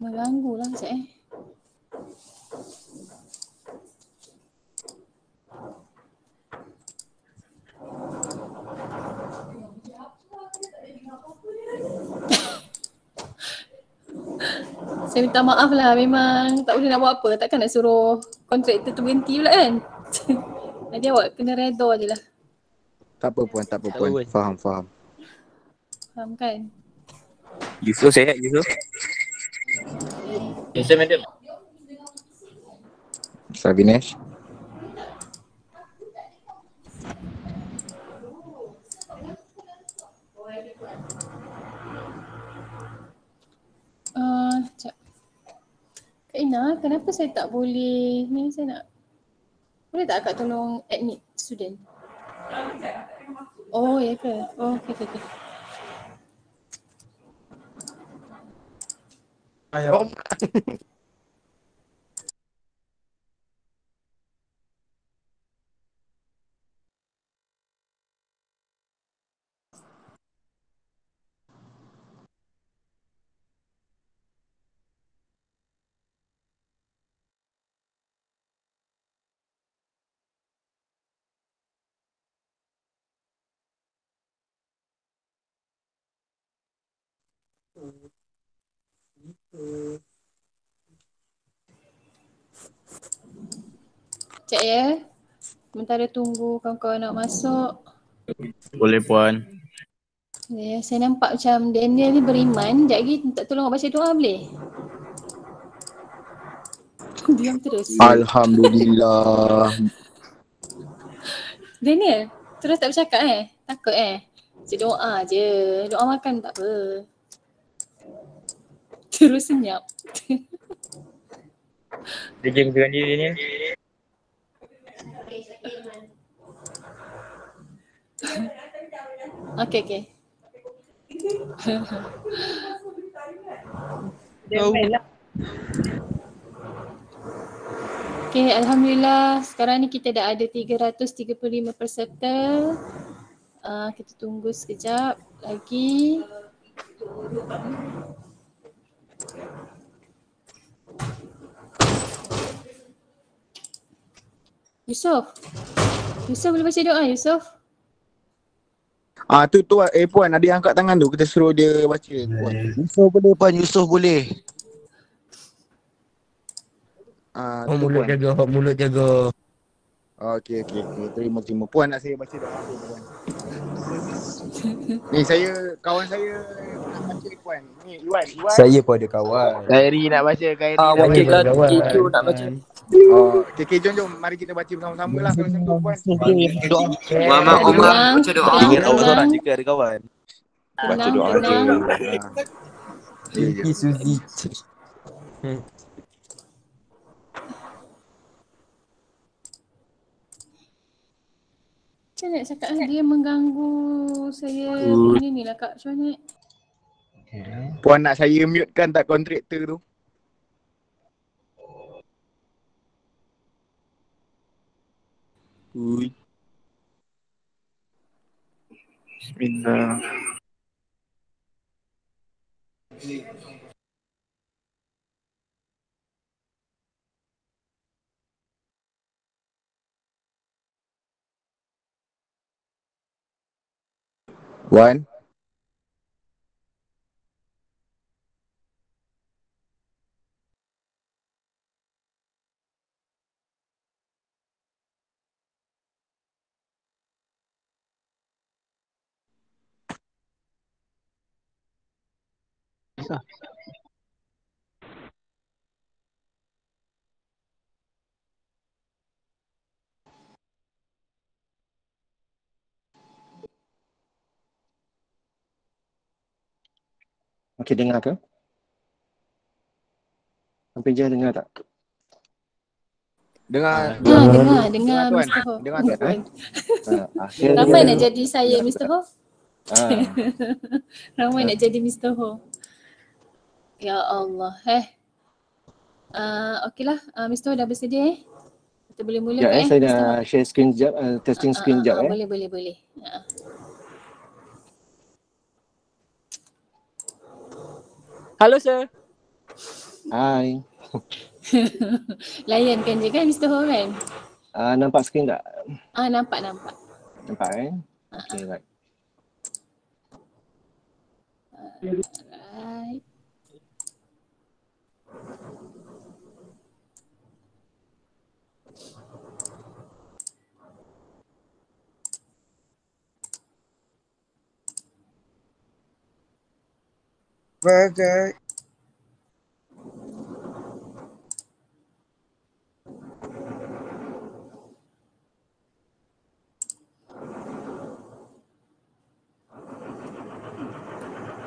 Mengganggu lah sekejap Saya minta maaf lah, memang tak boleh nak buat apa. Takkan nak suruh kontraktor tu berhenti pula kan. Jadi awak kena redha je lah. Tak apa puan, tak apa puan. Faham. Faham kan? Yusof sihat Yusof? Yes, madam. Sabinesh. Sekejap. Kak Ina, kenapa saya tak boleh ni, saya nak boleh tak akak tolong admit student? Oh ya ke? Oh okey. Ayo. Sekejap ya. Sementara tunggu kawan-kawan nak masuk. Boleh puan. Ya, saya nampak macam Daniel ni beriman. Sekejap lagi tak tolong baca doa boleh? Diam terus. Alhamdulillah. Daniel, terus tak bercakap Takut Cik doa je. Doa makan tak apa. Terus senyap. Dia game dengan diri ni. Okey. Okey, alhamdulillah sekarang ni kita dah ada 335 peserta. Kita tunggu sekejap lagi. Yusof boleh baca doa Yusof? Tu puan ada yang angkat tangan tu, kita suruh dia baca puan. Yusof boleh puan, Yusof boleh. Mulut jaga. Okey. Terima. Puan nak saya baca doa apa puan? Ni kawan saya nak baca puan. Ni Iwan. Saya pun ada kawan. Khairi nak baca, Khairi nak Wakil baca. kan Kejo nak baca. Okay, jom mari kita baca bersama-sama lah kalau macam tu puan. Muhammad Umar baca doa. Ingat awak seorang juga ada kawan. Baca doa je. Suzy. Macam nak cakap dia mengganggu saya. Ini ni lah Kak, macam mana? Puan nak saya mute kan tak kontraktor tu? Bismillah. One. Okey, dengar ke? Sampai je dengar tak? Dengar tuan. Mr. Ho. Dengar tuan. Ramai nak jadi saya Mr. Ho. Ramai nak jadi Mr. Ho. Ya Allah. Okeylah, Mr. Ho dah bersedia Kita boleh mula Ya, saya dah share screen sekejap, testing screen sekejap. Boleh. Halo sir. Hai. Layankan je kan Mr. Ho kan? Nampak skrin tak? Nampak. Nampak Okay, right. Alright. Bagai.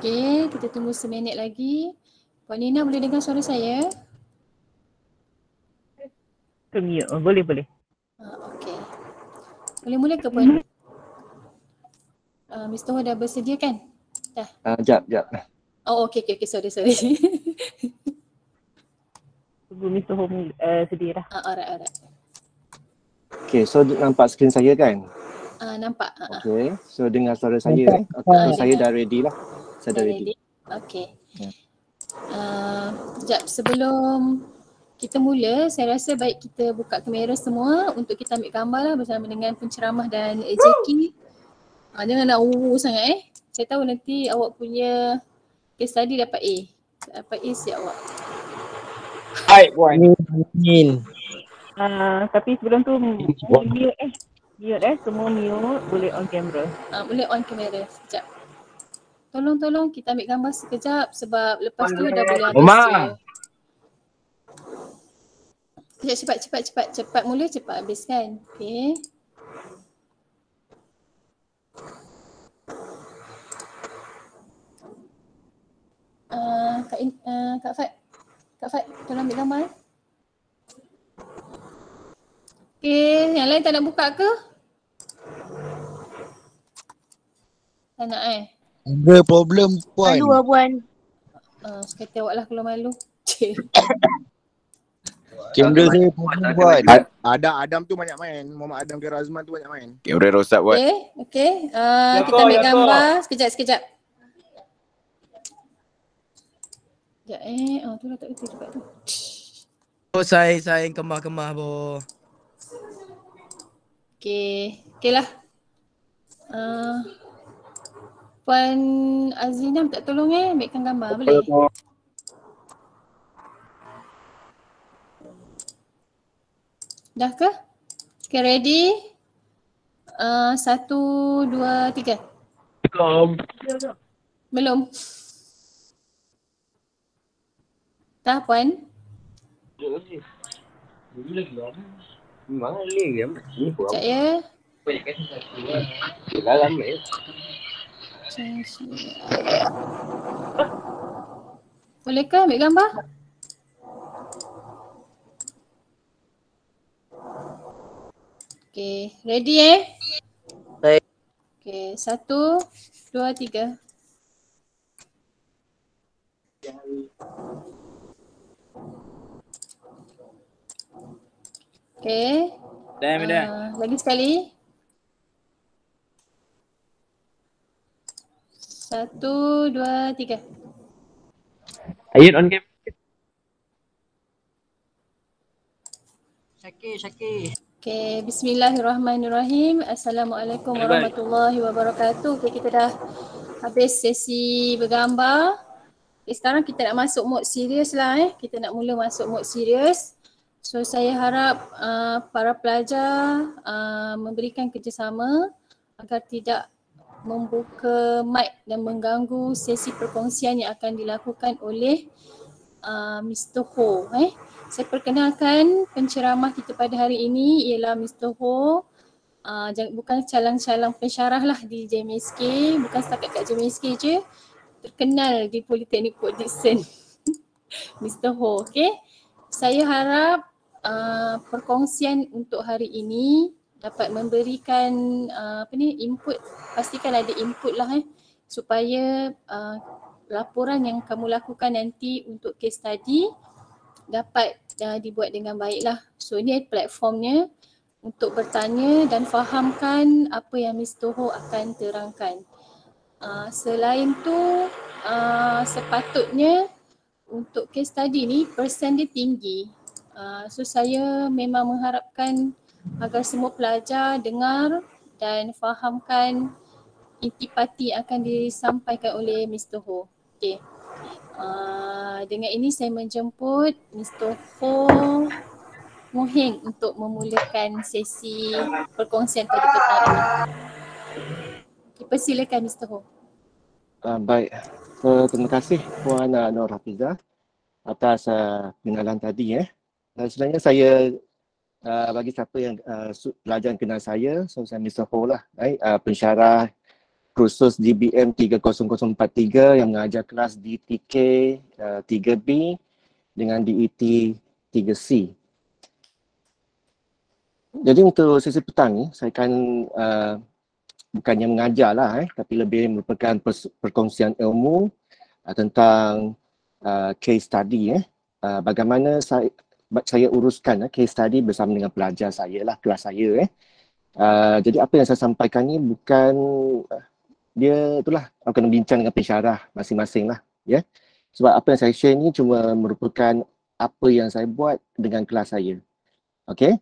Okay, kita tunggu seminit lagi. Puan Nina boleh dengar suara saya? Boleh. Okay. Boleh mula ke Puan? Mr. Ho dah bersedia kan? Dah? Jap. Oh, okay. Sorry. Tunggu Mr. Ho sedia dah. Alright. Okay, so nampak skrin saya kan? Nampak. Okay, so dengar suara saya. Okay, saya dah ready lah. Saya dah ready. Okay. Sekejap sebelum kita mula, saya rasa baik kita buka kamera semua untuk kita ambil gambar lah bersama dengan penceramah dan Jackie. Jangan nak sangat Saya tahu nanti awak punya case study dapat A. Dapat A siap awak. Hai Puan. Tapi sebelum tu mute semua mute, boleh on camera. Boleh on kamera sekejap. Tolong kita ambil gambar sekejap sebab lepas tu dah boleh habis je. Cepat mula, cepat habiskan. Okay. Kak Fat, tolong ambil gambar. Okay, yang lain tak nak buka ke? Tak nak Ada problem Puan. Malu lah Puan. Sekali awak lah kalau malu. Kamera saya Puan. Adam tu banyak main. Muhammad Adam ke Razman tu banyak main. Kamera rosak buat. Okay. Kita ambil gambar. Sekejap. Sekejap. Tu lah tak betul juga tu. Oh, saya kemah-kemah bo. Okay lah. Puan Azinam tak tolong ambilkan gambar boleh? Dah ke? Okay, ready? 1, 2, 3. Belum. Dah Puan? Sekejap ya. Boleh ke ambil gambar? Okay, ready Baik. Okay, 1, 2, 3. Okay. Lagi sekali. 1, 2, 3. Ayun on cam. Syakir. Okay, bismillahirrahmanirrahim. Assalamualaikum warahmatullahi wabarakatuh. Okay, kita dah habis sesi bergambar. Okay, sekarang kita nak masuk mode serius lah Kita nak mula masuk mode serius. So saya harap para pelajar memberikan kerjasama agar tidak membuka mic dan mengganggu sesi perkongsian yang akan dilakukan oleh Mr. Ho. Saya perkenalkan penceramah kita pada hari ini ialah Mr. Ho. Bukan calang-calang pensyarah lah di JMSK, bukan setakat kat JMSK je, terkenal di Politeknik Port Dickson. Mr. Ho, okay. Saya harap perkongsian untuk hari ini dapat memberikan input, pastikan ada input lah supaya laporan yang kamu lakukan nanti untuk case study dapat dibuat dengan baiklah. So ini platformnya untuk bertanya dan fahamkan apa yang Mr. Ho akan terangkan. Selain tu sepatutnya untuk case study ni persen dia tinggi. So saya memang mengharapkan agar semua pelajar dengar dan fahamkan intipati akan disampaikan oleh Mr. Ho. Okay. Dengan ini saya menjemput Mr. Ho Moheng untuk memulakan sesi perkongsian pada petang ini. Persilakan Mr. Ho. Baik. Terima kasih Puan Nur Hafizah atas pengenalan tadi. Dan sebenarnya saya bagi siapa yang pelajar kenal saya, so saya Mr. Ho lah, pensyarah kursus DBM 30043 yang mengajar kelas DTK 3B dengan DET 3C. Jadi untuk sesi petang ni, saya akan bukannya mengajar lah, tapi lebih merupakan perkongsian ilmu tentang case study. Bagaimana saya uruskan case study bersama dengan pelajar saya lah, kelas saya. Jadi apa yang saya sampaikan ni bukan dia itulah akan bincang dengan pensyarah masing-masing lah. Sebab apa yang saya share ni cuma merupakan apa yang saya buat dengan kelas saya. Okay.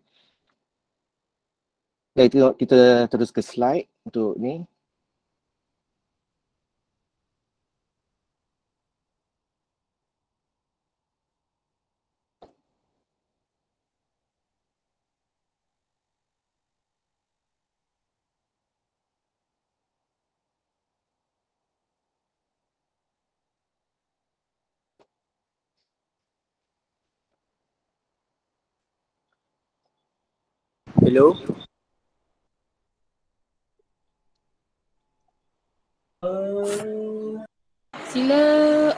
Jadi kita terus ke slide untuk ni. Hello. Sila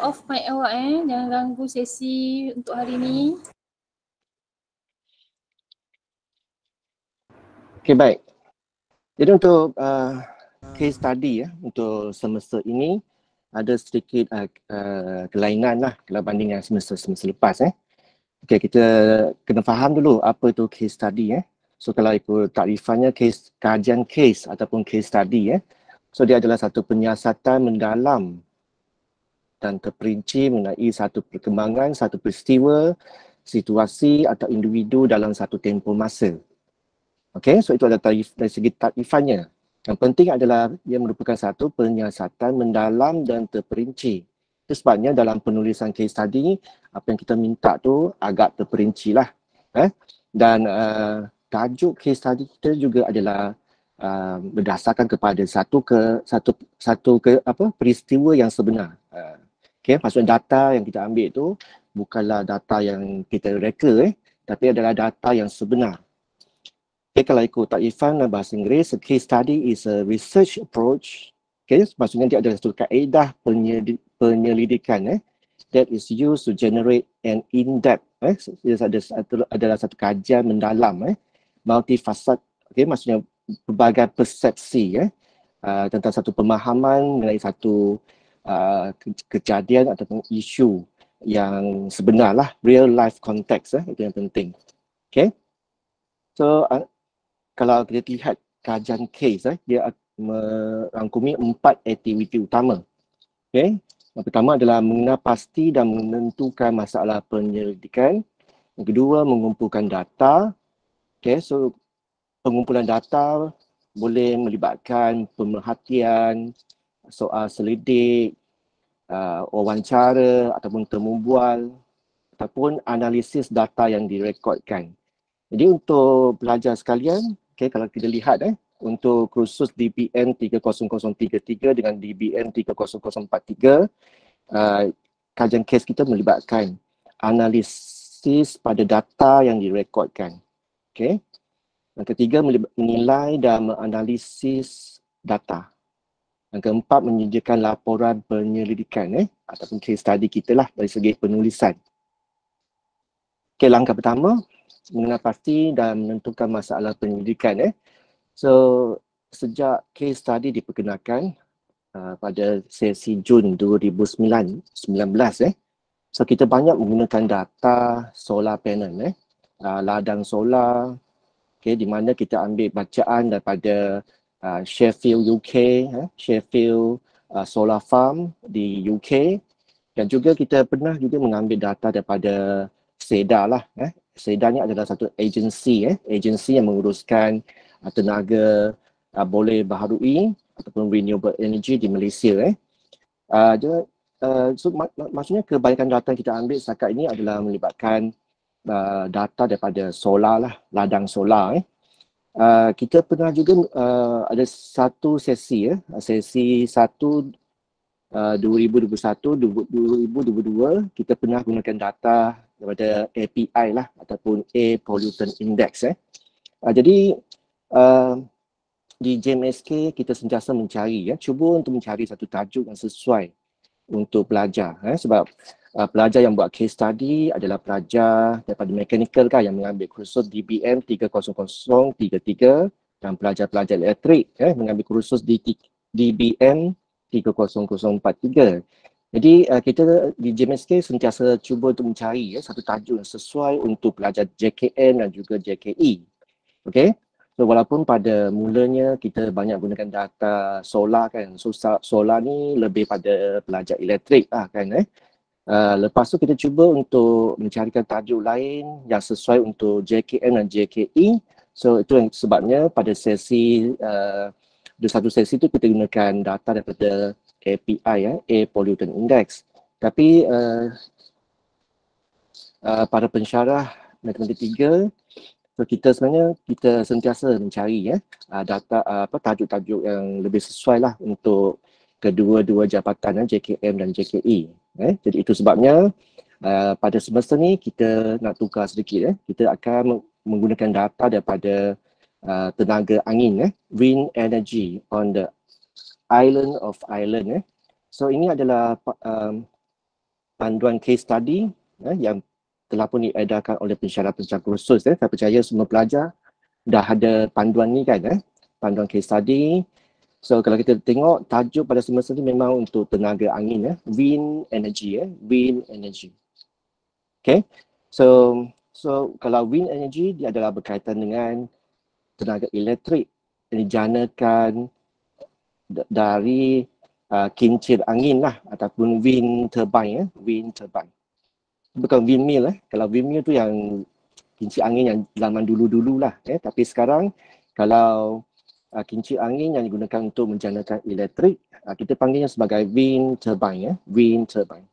off mic awak jangan ganggu sesi untuk hari ni. Okay, baik. Jadi untuk case study untuk semester ini ada sedikit kelainan lah kalau banding yang semester lepas. Okay, kita kena faham dulu apa itu case study. So kalau ikut takrifannya kajian case ataupun case study. So dia adalah satu penyiasatan mendalam dan terperinci mengenai satu perkembangan, satu peristiwa, situasi atau individu dalam satu tempoh masa. Okay, so itu adalah dari segi takrifannya. Yang penting adalah dia merupakan satu penyiasatan mendalam dan terperinci. Itu sebabnya dalam penulisan case study, apa yang kita minta tu agak terperinci lah. Dan tajuk case study kita juga adalah berdasarkan kepada satu peristiwa yang sebenar. Okay, maksudnya data yang kita ambil tu bukanlah data yang kita reka, tapi adalah data yang sebenar. Okay, kalau ikut takrifan bahasa Inggeris, a case study is a research approach. Okay, maksudnya dia adalah satu kaedah penyelidikan that is used to generate an in-depth. Dia adalah satu kajian mendalam, multifasat. Okay, maksudnya berbagai persepsi tentang satu pemahaman mengenai satu kejadian ataupun isu yang sebenar lah, real life context. Itu yang penting. Okay, so kalau kita lihat kajian case, dia merangkumi 4 aktiviti utama. Okay, yang pertama adalah mengenal pasti dan menentukan masalah penyelidikan. Yang kedua, mengumpulkan data. Okay, so pengumpulan data boleh melibatkan pemerhatian, soal selidik, wawancara ataupun temu bual ataupun analisis data yang direkodkan. Jadi untuk pelajar sekalian, okay, kalau kita lihat untuk kursus DBM 30033 dengan DBM 30043, kajian kes kita melibatkan analisis pada data yang direkodkan. Okay. Yang ketiga, menilai dan menganalisis data. Yang keempat, menyediakan laporan penyelidikan ataupun case study kita lah dari segi penulisan. Okay, langkah pertama, mengenal pasti dan menentukan masalah penyelidikan. So, sejak case study diperkenalkan pada sesi Jun 2019, so kita banyak menggunakan data solar panel, ladang solar, okay, di mana kita ambil bacaan daripada Sheffield UK, Sheffield Solar Farm di UK, Dan juga kita pernah juga mengambil data daripada SEDA lah. SEDA ni adalah satu agensi yang menguruskan tenaga boleh baharui ataupun renewable energy di Malaysia. Maksudnya kebanyakan data yang kita ambil setakat ini adalah melibatkan data daripada solar lah, ladang solar. Kita pernah juga ada satu sesi sesi 2021, 2022 kita pernah gunakan data daripada API lah ataupun Air Pollutant Index. Jadi di JMSK kita sentiasa mencari cuba untuk mencari satu tajuk yang sesuai untuk pelajar sebab pelajar yang buat case study adalah pelajar daripada mechanical yang mengambil kursus DBM 30033 dan pelajar-pelajar elektrik mengambil kursus DBM 30043. Jadi kita di JMSK sentiasa cuba untuk mencari satu tajuk yang sesuai untuk pelajar JKM dan juga JKE. Okay? So walaupun pada mulanya kita banyak gunakan data solar so solar ni lebih pada pelajar elektrik lepas tu kita cuba untuk mencarikan tajuk lain yang sesuai untuk JKM dan JKE. So itu yang sebabnya pada sesi satu sesi tu kita gunakan data daripada API Air Pollutant Index. Tapi para pensyarah matematik 3, so kita sebenarnya kita sentiasa mencari data tajuk-tajuk yang lebih sesuai lah untuk kedua-dua jabatan JKM dan JKE. Jadi itu sebabnya pada semester ni kita nak tukar sedikit. Kita akan menggunakan data daripada tenaga angin, wind energy on the island of Ireland. So ini adalah panduan case study yang telah pun diedarkan oleh pensyarah-pensyarah kursus. Saya percaya semua pelajar dah ada panduan ni panduan case study. So kalau kita tengok tajuk pada semester ni memang untuk tenaga angin, wind energy, wind energy. Okay, so kalau wind energy dia adalah berkaitan dengan tenaga elektrik yang dijanakan dari kincir angin lah ataupun wind turbine, wind turbine. Bukan windmill Kalau windmill tu yang kincir angin yang zaman dulu-dulu lah. Tapi sekarang kalau kincir angin yang digunakan untuk menjanakan elektrik, kita panggilnya sebagai wind turbine, wind turbine.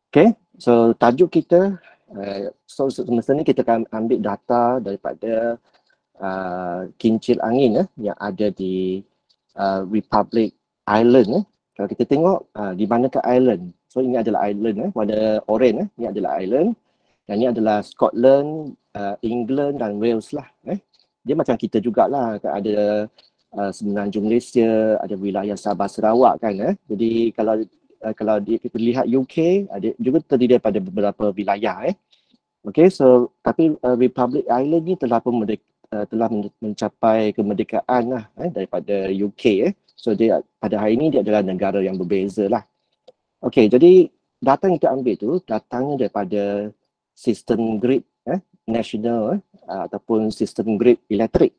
Okay, so tajuk kita semasa ni kita akan ambil data daripada kincir angin yang ada di Republic Island. Kalau kita tengok di manakah island? So ini adalah island warna orange ini adalah island dan ini adalah Scotland, England dan Wales lah. Dia macam kita jugalah, ada Semenanjung Malaysia, ada wilayah Sabah Sarawak Jadi kalau kita lihat UK ada juga terdiri daripada beberapa wilayah. Okay, so tapi Republic Island ni telah mencapai kemerdekaan daripada UK. So dia pada hari ini dia adalah negara yang berbeza lah. Okay, jadi data yang kita ambil tu datangnya daripada sistem grid nasional ataupun sistem grid elektrik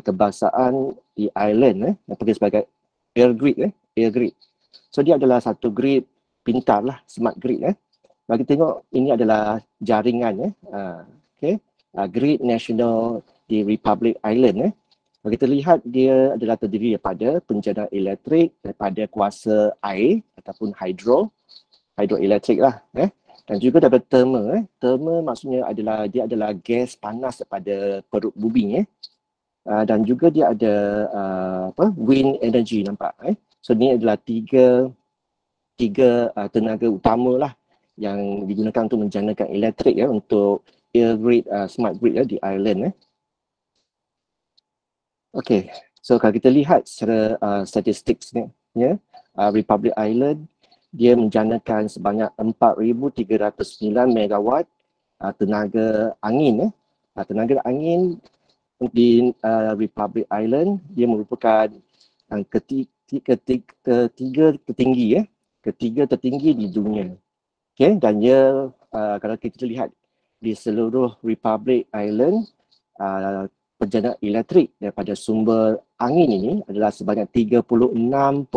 kebangsaan di Ireland yang panggil sebagai air grid. So dia adalah satu grid pintar lah, smart grid. Bagi tengok ini adalah jaringan grid nasional di Republic Island. Kalau kita lihat dia adalah terdiri daripada penjana elektrik daripada kuasa air ataupun hidroelektrik lah. Dan juga daripada thermal. Thermal maksudnya dia adalah gas panas daripada perut bumi. Dan juga dia ada wind energy, nampak. So ni adalah tiga tenaga utama lah yang digunakan untuk menjanakan elektrik untuk air grid, smart grid di Ireland. Okay, so kalau kita lihat secara statistiknya, Republic Island dia menjanakan sebanyak 4,309 megawatt tenaga angin. Tenaga angin di Republic Island dia merupakan ketiga tertinggi di dunia. Okay, dan dia kalau kita lihat di seluruh Republic Island penjana elektrik daripada sumber angin ini adalah sebanyak 36.3%.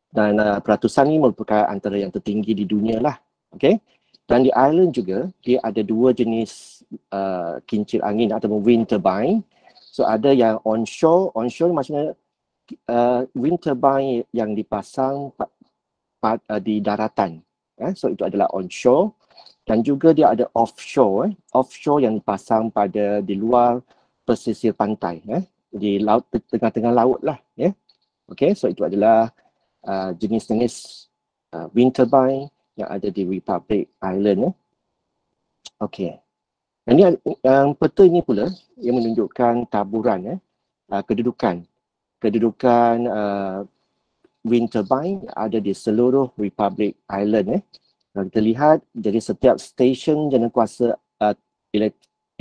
Dan peratusan ni merupakan antara yang tertinggi di dunia lah. Okay. Dan di Ireland juga, dia ada dua jenis kincir angin ataupun wind turbine. So ada yang onshore maksudnya wind turbine yang dipasang di daratan. So itu adalah onshore. Dan juga dia ada offshore. Offshore yang dipasang di luar pesisir pantai. Di laut, tengah-tengah laut lah. Okay, so itu adalah jenis-jenis wind turbine yang ada di Republic Island. Okay. Dan yang peta ini pula yang menunjukkan taburan kedudukan wind turbine ada di seluruh Republic Island. Kalau kita lihat, jadi setiap stesen janakuasa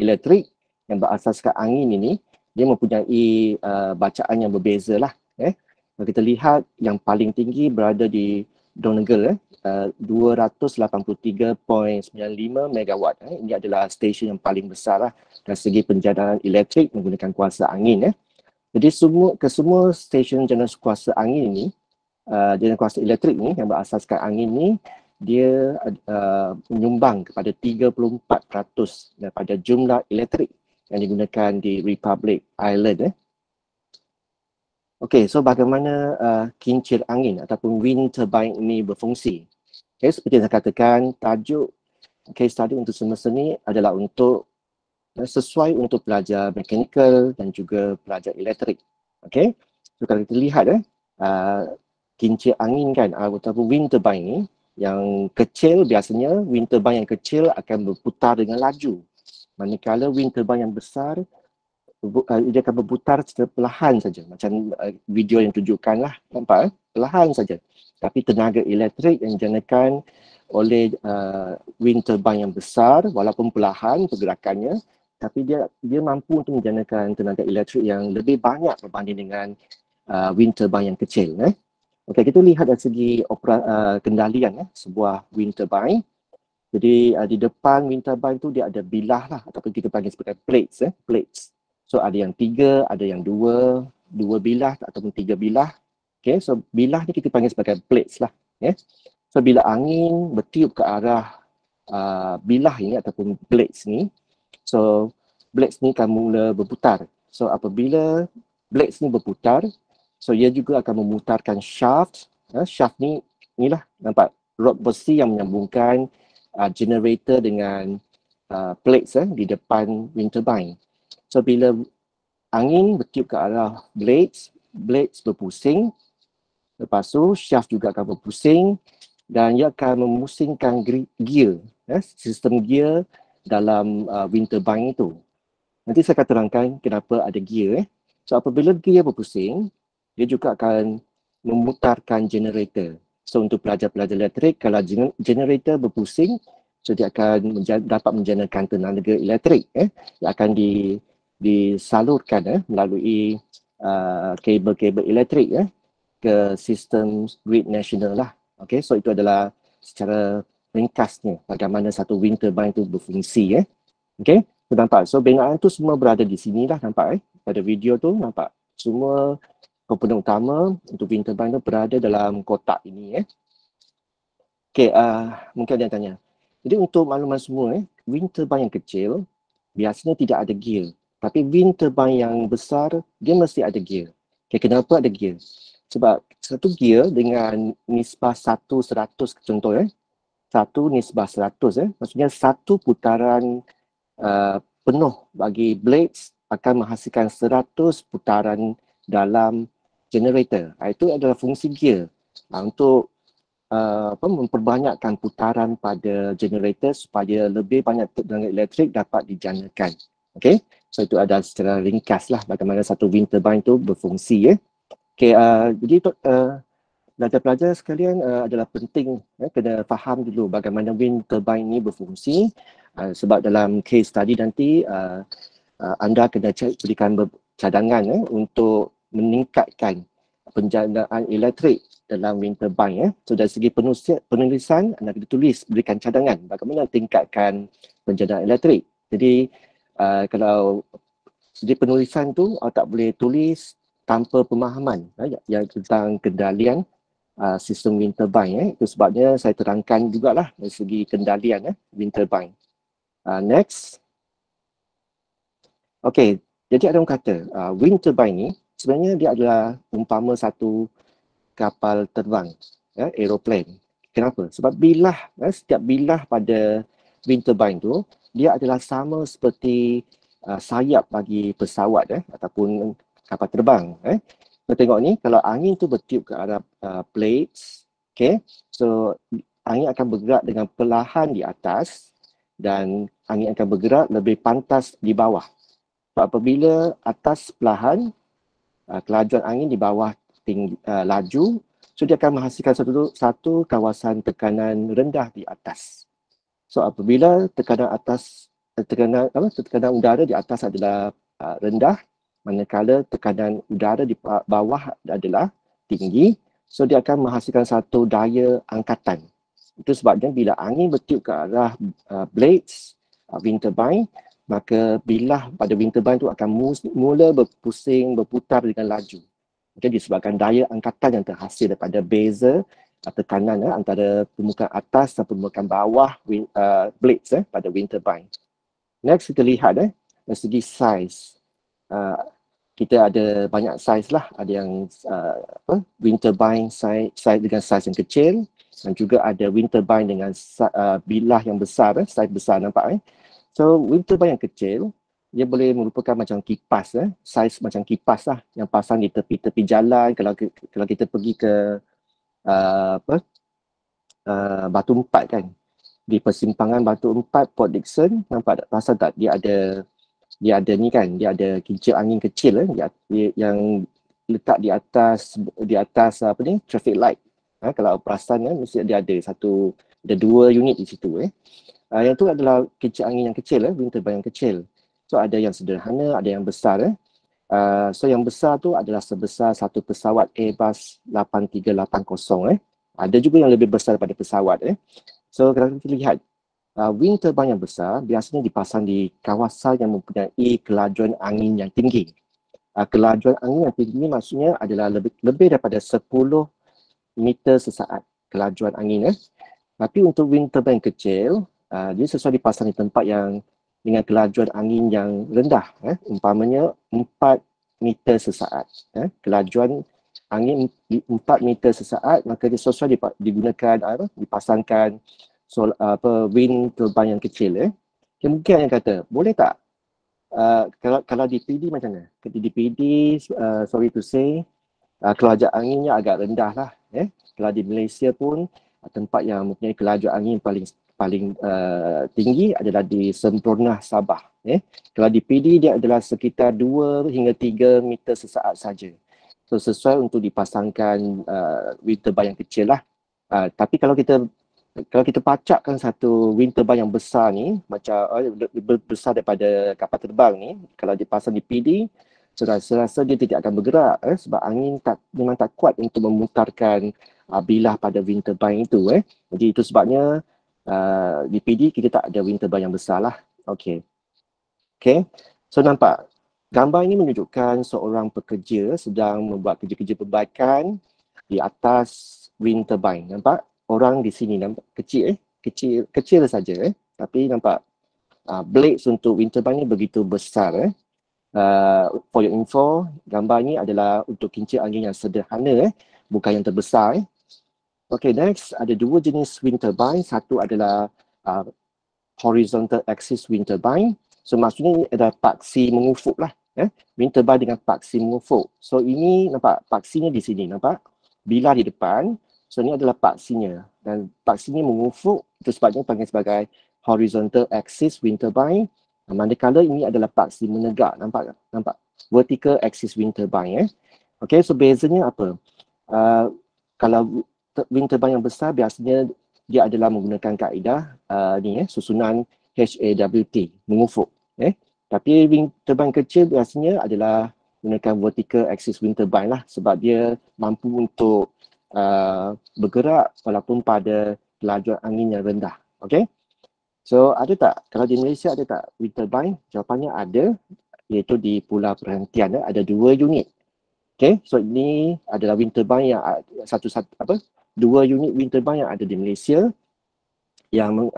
elektrik yang berasaskan angin ini, dia mempunyai bacaan yang berbeza lah. Kalau kita lihat, yang paling tinggi berada di Donegal, 283.95 megawatt. Ini adalah stesen yang paling besar lah dari segi penjanahan elektrik menggunakan kuasa angin. Jadi semua stesen jana kuasa angin ini, jana kuasa elektrik ni yang berasaskan angin ni, dia menyumbang kepada 34% daripada jumlah elektrik yang digunakan di Republic Island. Okey, so bagaimana kincir angin ataupun wind turbine ini berfungsi? Okay, seperti yang saya katakan, tajuk case study untuk semasa ni adalah untuk sesuai untuk pelajar mechanical dan juga pelajar elektrik. Okey, so kalau kita lihat kincir angin kan ataupun wind turbine ni yang kecil, biasanya wind turbine yang kecil akan berputar dengan laju. Manakala wind turbine yang besar dia akan berputar secara perlahan saja, macam video yang tunjukkan lah, nampak perlahan saja. Tapi tenaga elektrik yang dijanakan oleh wind turbine yang besar, walaupun perlahan pergerakannya, tapi dia mampu untuk menjanakan tenaga elektrik yang lebih banyak berbanding dengan wind turbine yang kecil. Okey, kita lihat dari segi kendalian sebuah wind turbine. Jadi di depan wind turbine tu dia ada bilah lah, ataupun kita panggil sebagai plates. Plates. So ada yang 3, ada yang 2 bilah ataupun 3 bilah. Okay, so bilah ni kita panggil sebagai plates lah. So bila angin bertiup ke arah bilah ini ataupun blades ni, so blades ni akan mula berputar. So apabila blades ni berputar, so ia juga akan memutarkan shaft. Shaft ni, inilah nampak rod besi yang menyambungkan generator dengan plates di depan wind turbine. So bila angin bertiup ke arah blades berpusing, lepas tu shaft juga akan berpusing dan ia akan memusingkan gear, sistem gear dalam wind turbine itu. Nanti saya akan terangkan kenapa ada gear. So apabila gear berpusing, dia juga akan memutarkan generator. So untuk pelajar-pelajar elektrik, kalau generator berpusing, so dia akan dapat menjanakan tenaga elektrik yang akan disalurkan melalui kabel-kabel elektrik ke sistem grid nasional lah. Okay, so itu adalah secara ringkasnya bagaimana satu wind turbine itu berfungsi. Okay, so nampak. So binaan tu semua berada di sini lah, nampak pada video tu nampak. Semua komponen utama untuk wind turbine tu berada dalam kotak ini. Okay, mungkin ada yang tanya. Jadi untuk makluman semua, wind turbine yang kecil biasanya tidak ada gear. Tapi wind turbine yang besar, dia mesti ada gear. Okay, kenapa ada gear? Sebab satu gear dengan nisbah 1:100 contoh, 1:100, maksudnya satu putaran penuh bagi blades akan menghasilkan 100 putaran dalam generator. Itu adalah fungsi gear untuk memperbanyakkan putaran pada generator supaya lebih banyak tenaga elektrik dapat dijanakan. Okay, so itu ada secara ringkas lah bagaimana satu wind turbine tu berfungsi. Okay, jadi pelajar-pelajar sekalian adalah penting kena faham dulu bagaimana wind turbine ni berfungsi, sebab dalam case study nanti anda kena berikan cadangan untuk meningkatkan penjanaan elektrik dalam wind turbine. So dari segi penulisan anda kena tulis, berikan cadangan bagaimana tingkatkan penjanaan elektrik. Jadi kalau di penulisan tu tak boleh tulis tanpa pemahaman yang tentang kendalian sistem wind turbine. Itu sebabnya saya terangkan jugalah dari segi kendalian wind turbine. Next. Okey, jadi ada orang kata wind turbine ni sebenarnya dia adalah umpama satu kapal terbang, aeroplane. Kenapa? Sebab bilah, setiap bilah pada wind turbine tu dia adalah sama seperti sayap bagi pesawat ataupun kapal terbang. Kita tengok ni, kalau angin tu bertiup ke arah blades, okay, so angin akan bergerak dengan perlahan di atas dan angin akan bergerak lebih pantas di bawah. So, apabila atas perlahan, kelajuan angin di bawah tinggi, laju, so dia akan menghasilkan satu kawasan tekanan rendah di atas. So apabila tekanan udara di atas adalah rendah, manakala tekanan udara di bawah adalah tinggi, so dia akan menghasilkan satu daya angkatan. Itu sebabnya bila angin bertiup ke arah blades wind turbine, maka bilah pada wind turbine itu akan mula berputar dengan laju. Jadi disebabkan daya angkatan yang terhasil daripada beza tekanan antara permukaan atas dan permukaan bawah blades pada wind turbine. Next kita lihat dari segi size. Kita ada banyak size lah. Ada yang wind turbine size dengan size yang kecil dan juga ada wind turbine dengan bilah yang besar, size besar nampak. So wind turbine yang kecil dia boleh merupakan macam kipas, size macam kipas lah yang pasang di tepi-tepi jalan. Kalau kita pergi ke Batu Empat kan, di persimpangan Batu Empat Port Dickson, nampak tak, pasal tak dia ada ni kan, dia ada kincir angin kecil yang letak di atas traffic light. Kalau perasan mesti dia ada dua unit di situ. Yang tu adalah kincir angin yang kecil, wind turbine yang kecil. So ada yang sederhana, ada yang besar. So yang besar tu adalah sebesar satu pesawat Airbus 8380. Ada juga yang lebih besar daripada pesawat. So kalau kita lihat, wind turbine yang besar biasanya dipasang di kawasan yang mempunyai kelajuan angin yang tinggi. Kelajuan angin yang tinggi maksudnya adalah lebih daripada 10 meter sesaat kelajuan angin. Tapi untuk wind turbine kecil, dia sesuai dipasang di tempat yang dengan kelajuan angin yang rendah, umpamanya 4 meter sesaat. Kelajuan angin 4 meter sesaat, maka dia sesuai digunakan, dipasangkan wind turbine yang kecil. Mungkin yang kata, boleh tak? Kalau di PD macam mana? Di PD, sorry to say, kelajuan anginnya agak rendah lah. Kalau di Malaysia pun, tempat yang mempunyai kelajuan angin paling tinggi adalah di Semporna, Sabah. Kalau di PD dia adalah sekitar 2 hingga 3 meter sesaat saja. So sesuai untuk dipasangkan wind turbine yang kecil lah. Tapi kalau kita pacakkan satu wind turbine yang besar ni, macam besar daripada kapal terbang ni, kalau dipasang di PD, serasa dia tidak akan bergerak sebab angin memang tak kuat untuk memutarkan bilah pada wind turbine itu. Jadi itu sebabnya di PD kita tak ada wind turbine yang besar lah. Okay. So nampak gambar ini menunjukkan seorang pekerja sedang membuat kerja-kerja perbaikan di atas wind turbine. Nampak orang di sini nampak kecil saja. Tapi nampak blades untuk wind turbine ni begitu besar. For your info, gambar ini adalah untuk kincir angin yang sederhana, bukan yang terbesar. Okay, next ada dua jenis wind turbine. Satu adalah horizontal axis wind turbine. So maksudnya ada paksi mengufuk lah. Wind turbine dengan paksi mengufuk. So ini nampak paksinya di sini, nampak? Bilah di depan. So ini adalah paksinya. Dan paksinya mengufuk, itu sebabnya panggil sebagai horizontal axis wind turbine. Manakala ini adalah paksi menegak, nampak? Vertical axis wind turbine. Okay, so bezanya apa? Kalau wind turbine yang besar biasanya dia adalah menggunakan kaedah susunan HAWT, mengufuk. Tapi wind turbine kecil biasanya adalah menggunakan vertical axis wind turbine lah, sebab dia mampu untuk bergerak walaupun pada kelajuan angin yang rendah. Okay? So ada tak? Kalau di Malaysia ada tak wind turbine? Jawapannya ada, iaitu di Pulau Perhentian ada 2 unit. Okay, so ini adalah wind turbine yang dua unit wind turbine yang ada di Malaysia. Yang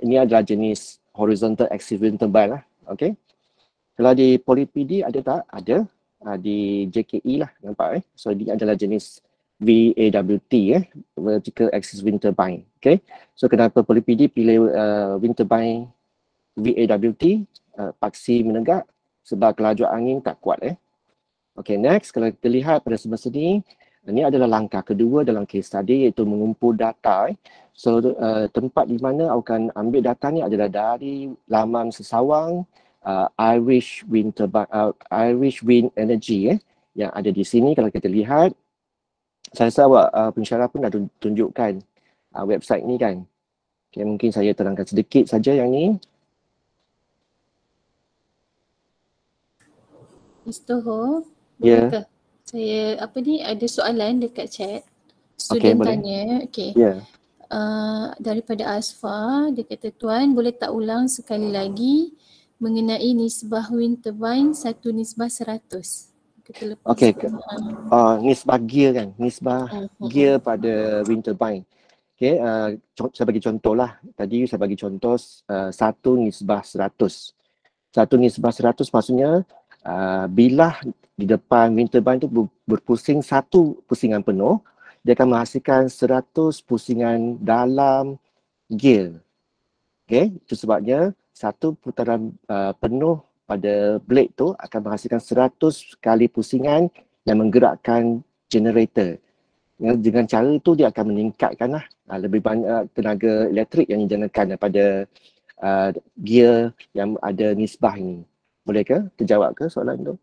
ini adalah jenis horizontal axis wind turbine lah. Okay. Kalau di PolyPD ada tak? Ada. Di JKE lah, nampak So ini adalah jenis VAWT vertical axis wind turbine. Okay. So kenapa PolyPD pilih wind turbine VAWT paksi menegak? Sebab kelajuan angin tak kuat Okay, next kalau kita lihat pada semasa ini adalah langkah kedua dalam case study iaitu mengumpul data. So tempat di mana akan ambil data ni adalah dari laman sesawang Irish Wind Energy yang ada di sini. Kalau kita lihat, saya rasa awak pensyarah pun dah tunjukkan website ni kan. Okay, mungkin saya terangkan sedikit saja yang ni. Mr. Ho, Ya. boleh ke? Saya ada soalan dekat chat. Student tanya, daripada Asfa, dia kata, Tuan boleh tak ulang sekali lagi mengenai nisbah wind turbine 1:100? Okey. Nisbah gear kan, nisbah gear pada wind turbine. Okey, saya bagi contoh lah. Tadi saya bagi contoh 1:100. 1:100 maksudnya bilah di depan wind turbine tu berpusing satu pusingan penuh, dia akan menghasilkan 100 pusingan dalam gear. Okay, itu sebabnya satu putaran penuh pada blade tu akan menghasilkan 100 kali pusingan yang menggerakkan generator. Dengan cara itu dia akan meningkatkan lebih banyak tenaga elektrik yang dijenakan daripada gear yang ada nisbah ini. Boleh ke? Terjawab ke soalan tu?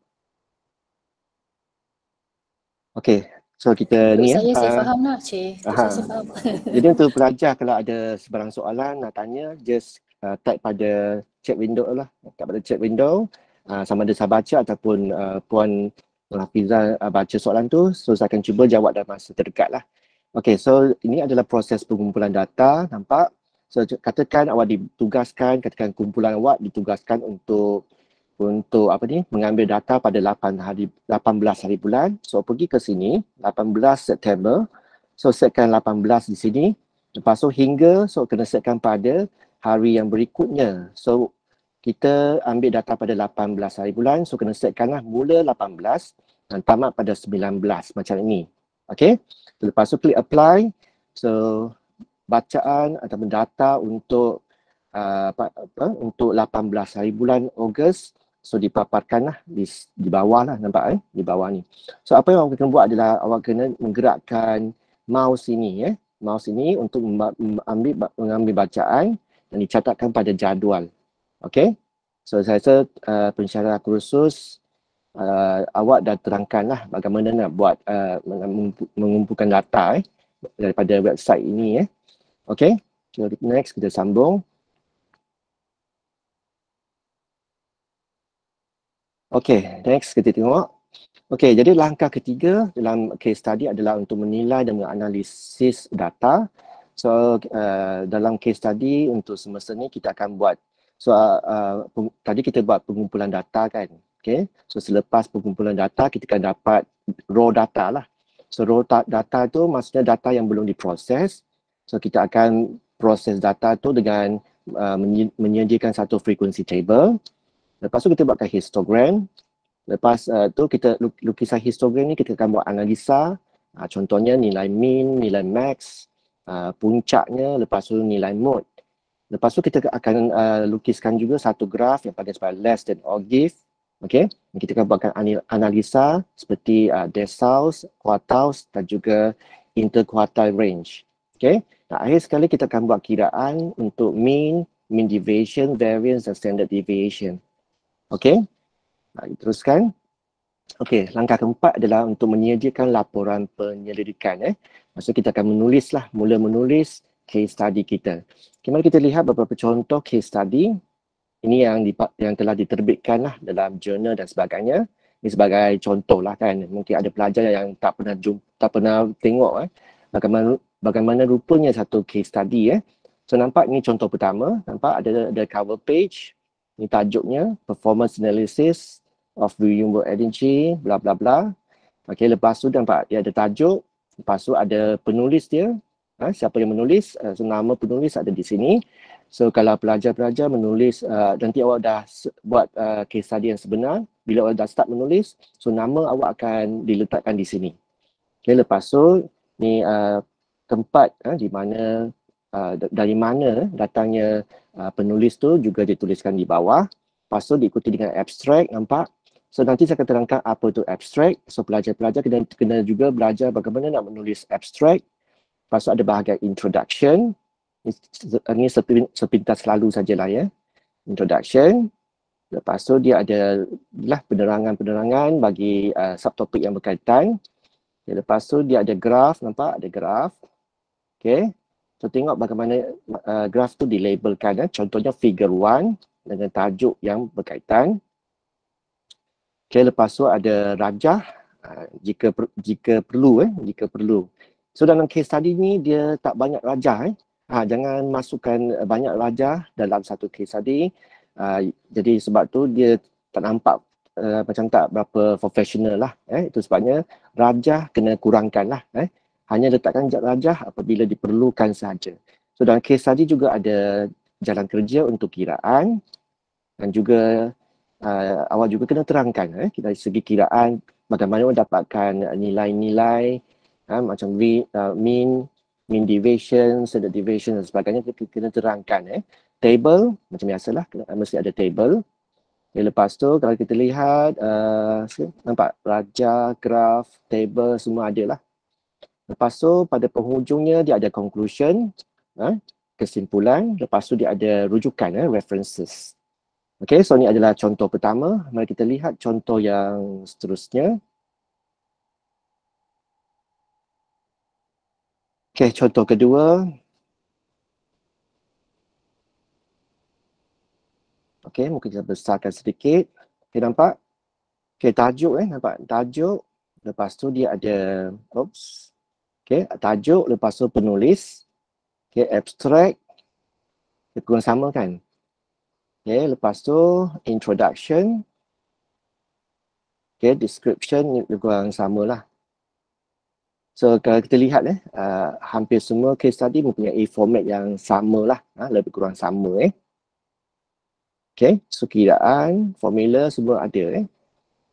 Okey, so kita ni saya faham lah, Cik. Saya faham. Jadi untuk pelajar kalau ada sebarang soalan nak tanya, just type pada chat window lah. Type pada chat window, sama ada saya baca ataupun Puan Hafizah baca soalan tu, so saya akan cuba jawab dalam masa terdekat lah. Okey, so ini adalah proses pengumpulan data, nampak? So katakan awak ditugaskan, katakan kumpulan awak ditugaskan untuk mengambil data pada 18 hari bulan. So pergi ke sini 18 September. So setkan 18 di sini. Lepas tu hingga kena setkan pada hari yang berikutnya. So kita ambil data pada 18 hari bulan. So kena setkanlah mula 18 dan tamat pada 19 macam ini. Okey. Lepas tu klik apply. So bacaan ataupun data untuk untuk 18 hari bulan Ogos. So dipaparkanlah di bawah lah, nampak di bawah ni. So apa yang awak kena buat adalah awak kena menggerakkan mouse ini mouse ini untuk mengambil bacaan dan dicatatkan pada jadual. Okey. So saya rasa pensyarah kursus awak dah terangkanlah bagaimana nak buat mengumpulkan data daripada website ini Okey. So next kita sambung. Okey, next kita tengok. Okey, jadi langkah ketiga dalam case study adalah untuk menilai dan menganalisis data. So dalam case study untuk semasa ni kita akan buat tadi kita buat pengumpulan data kan. Okey. So selepas pengumpulan data kita akan dapat raw data lah. So raw data tu maksudnya data yang belum diproses. So kita akan proses data tu dengan menyediakan satu frequency table. Lepas tu kita buatkan histogram. Lepas tu kita lukisan histogram ni kita akan buat analisa. Contohnya nilai min, nilai max, puncaknya, lepas tu nilai mode. Lepas tu kita akan lukiskan juga satu graf yang pada sebagai less than or give. Okay. Kita akan buatkan analisa seperti deciles, quartiles dan juga interquartile range. Okay. Akhir sekali kita akan buat kiraan untuk mean deviation, variance dan standard deviation. Okey, teruskan. Okey, langkah keempat adalah untuk menyediakan laporan penyelidikan. Maksud kita akan mula menulis case study kita. Okay, mari kita lihat beberapa contoh case study. Ini yang telah diterbitkan lah dalam jurnal dan sebagainya. Ini sebagai contoh lah kan. Mungkin ada pelajar yang tak pernah tengok bagaimana rupanya satu case study. So nampak ni contoh pertama. Nampak ada cover page. Ini tajuknya, performance analysis of renewable energy, bla bla bla. Okey, lepas tu nampak dia ada tajuk, lepas tu ada penulis dia. Siapa yang menulis, so nama penulis ada di sini. So kalau pelajar-pelajar menulis, nanti awak dah buat case study yang sebenar, bila awak dah start menulis, so nama awak akan diletakkan di sini. Okay, lepas tu ni tempat di mana dari mana datangnya penulis tu juga dituliskan di bawah. Lepas tu diikuti dengan abstract, nampak? So nanti saya akan terangkan apa tu abstract. So pelajar-pelajar kena juga belajar bagaimana nak menulis abstract. Lepas tu ada bahagian introduction. Ini sepintas lalu sajalah ya. Introduction. Lepas tu dia ada penerangan-penerangan bagi subtopik yang berkaitan. Okay, lepas tu dia ada graf, nampak? Ada graf. Okay. So tengok bagaimana graf tu dilabelkan. Contohnya figure 1 dengan tajuk yang berkaitan. Okay, lepas tu ada rajah jika perlu. So dalam case study ni dia tak banyak rajah. Jangan masukkan banyak rajah dalam satu case study. Jadi sebab tu dia tak nampak macam tak berapa profesional lah. Itu sebabnya rajah kena kurangkan lah. Hanya letakkan rajah apabila diperlukan sahaja. So dalam case study juga ada jalan kerja untuk kiraan dan juga awak juga kena terangkan dari segi kiraan bagaimana mendapatkan nilai-nilai macam mean deviation, standard deviation dan sebagainya kena terangkan. Table, macam biasalah, mesti ada table. Lepas tu kalau kita lihat, nampak rajah, graf, table semua ada lah. Lepas tu pada penghujungnya dia ada conclusion, kesimpulan. Lepas tu dia ada rujukan, references. Okay, so ni adalah contoh pertama. Mari kita lihat contoh yang seterusnya. Okay, contoh kedua. Okay, mungkin kita besarkan sedikit. Okay, nampak? Okay, tajuk nampak? Tajuk. Lepas tu dia ada, okay, tajuk. Lepas tu penulis. Okay, abstract. Dia kurang sama kan? Okay, lepas tu introduction. Okay, description lebih kurang sama lah. So kalau kita lihat hampir semua case study mempunyai format yang sama lah, lebih kurang sama Okay, so kiraan, formula semua ada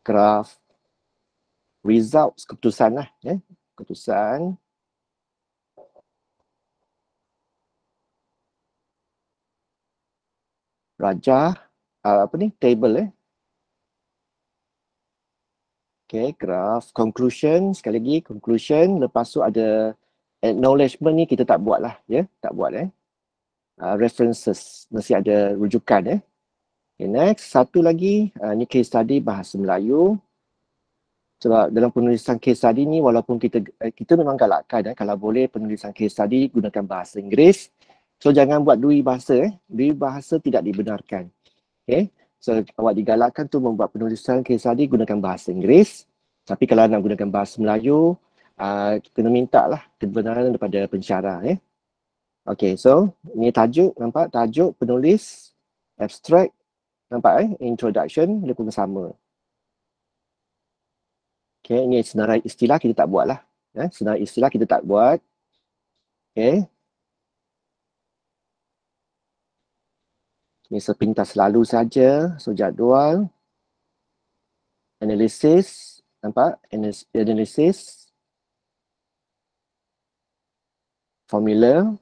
graph, results, keputusan lah keputusan. Rajah, table Okay, graph, conclusion, sekali lagi conclusion, lepas tu ada acknowledgement ni kita tak buat lah tak buat references, mesti ada rujukan Okay, next, satu lagi, ni case study bahasa Melayu. Sebab dalam penulisan case study ni walaupun kita memang galakkan kalau boleh penulisan case study gunakan bahasa Inggeris. So jangan buat dui bahasa dui bahasa tidak dibenarkan. Okay. So awak digalakkan tu membuat penulisan case study gunakan bahasa Inggeris. Tapi kalau nak gunakan bahasa Melayu, kena minta lah kebenaran daripada pensyarah Okay, so ni tajuk, nampak? Tajuk, penulis, abstract, nampak introduction, dia pun sama. Okay, ni senarai istilah kita tak buat lah. Senarai istilah kita tak buat. Okay. Ini sepintas lalu saja. So jadual. Analysis. Nampak? Analysis. Formula.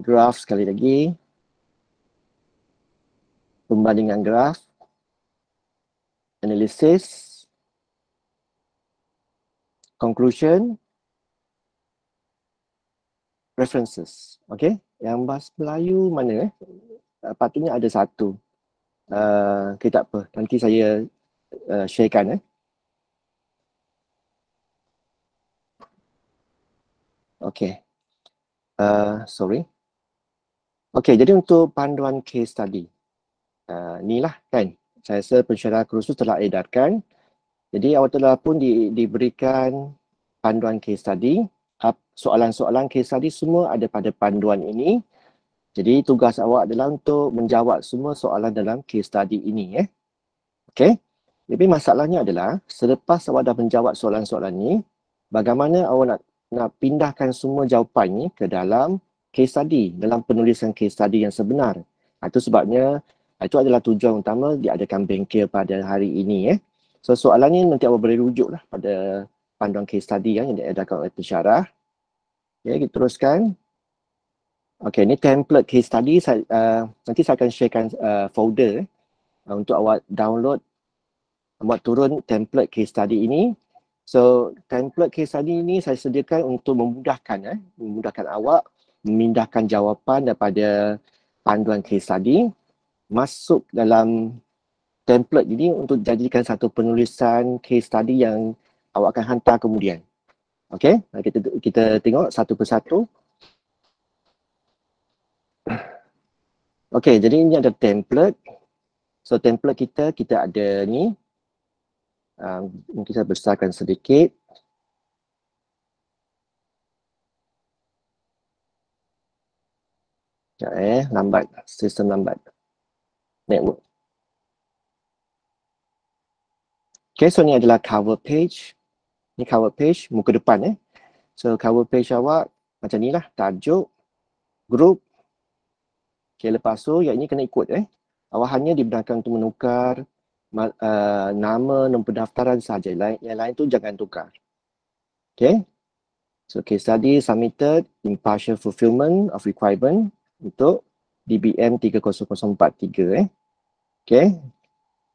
Graph sekali lagi. Pembandingan graph. Analysis. Conclusion. References. Okay. Yang bahasa Melayu mana patutnya ada satu. Okay, tak apa. Nanti saya sharekan Okay. Sorry. Okay, jadi untuk panduan case study. Ni lah kan. Saya rasa pensyarah kursus telah edarkan. Jadi awak telah pun diberikan panduan case study. Soalan-soalan case study semua ada pada panduan ini. Jadi tugas awak adalah untuk menjawab semua soalan dalam case study ini Okay. Tapi masalahnya adalah selepas awak dah menjawab soalan-soalan ni, bagaimana awak nak pindahkan semua jawapan ni ke dalam case study, dalam penulisan case study yang sebenar. Itu sebabnya itu adalah tujuan utama diadakan bengkel pada hari ini. So soalan ni nanti awak boleh rujuk lah pada panduan case study yang diadakan oleh pensyarah. Okay, kita teruskan. Okay, ni template case study. Nanti saya akan sharekan folder untuk awak download, awak turun template case study ini. So template case study ini saya sediakan untuk memudahkan awak memindahkan jawapan daripada panduan case study masuk dalam template ini untuk jadikan satu penulisan case study yang awak akan hantar kemudian. Okey, kita tengok satu persatu. Okey, jadi ini ada template. So template kita ada ni. Mungkin saya besarkan sedikit. Ya, lambat, sistem lambat. Network. Okay, so ni adalah cover page. Ni cover page, muka depan. So cover page awak macam ni lah, tajuk, group. Okay, lepas tu yang ini kena ikut. Awak hanya dibenarkan untuk menukar nama, nombor pendaftaran sahaja. Yang lain tu jangan tukar. Okay. So case study submitted, impartial fulfillment of requirement untuk DBM 30043. Okay.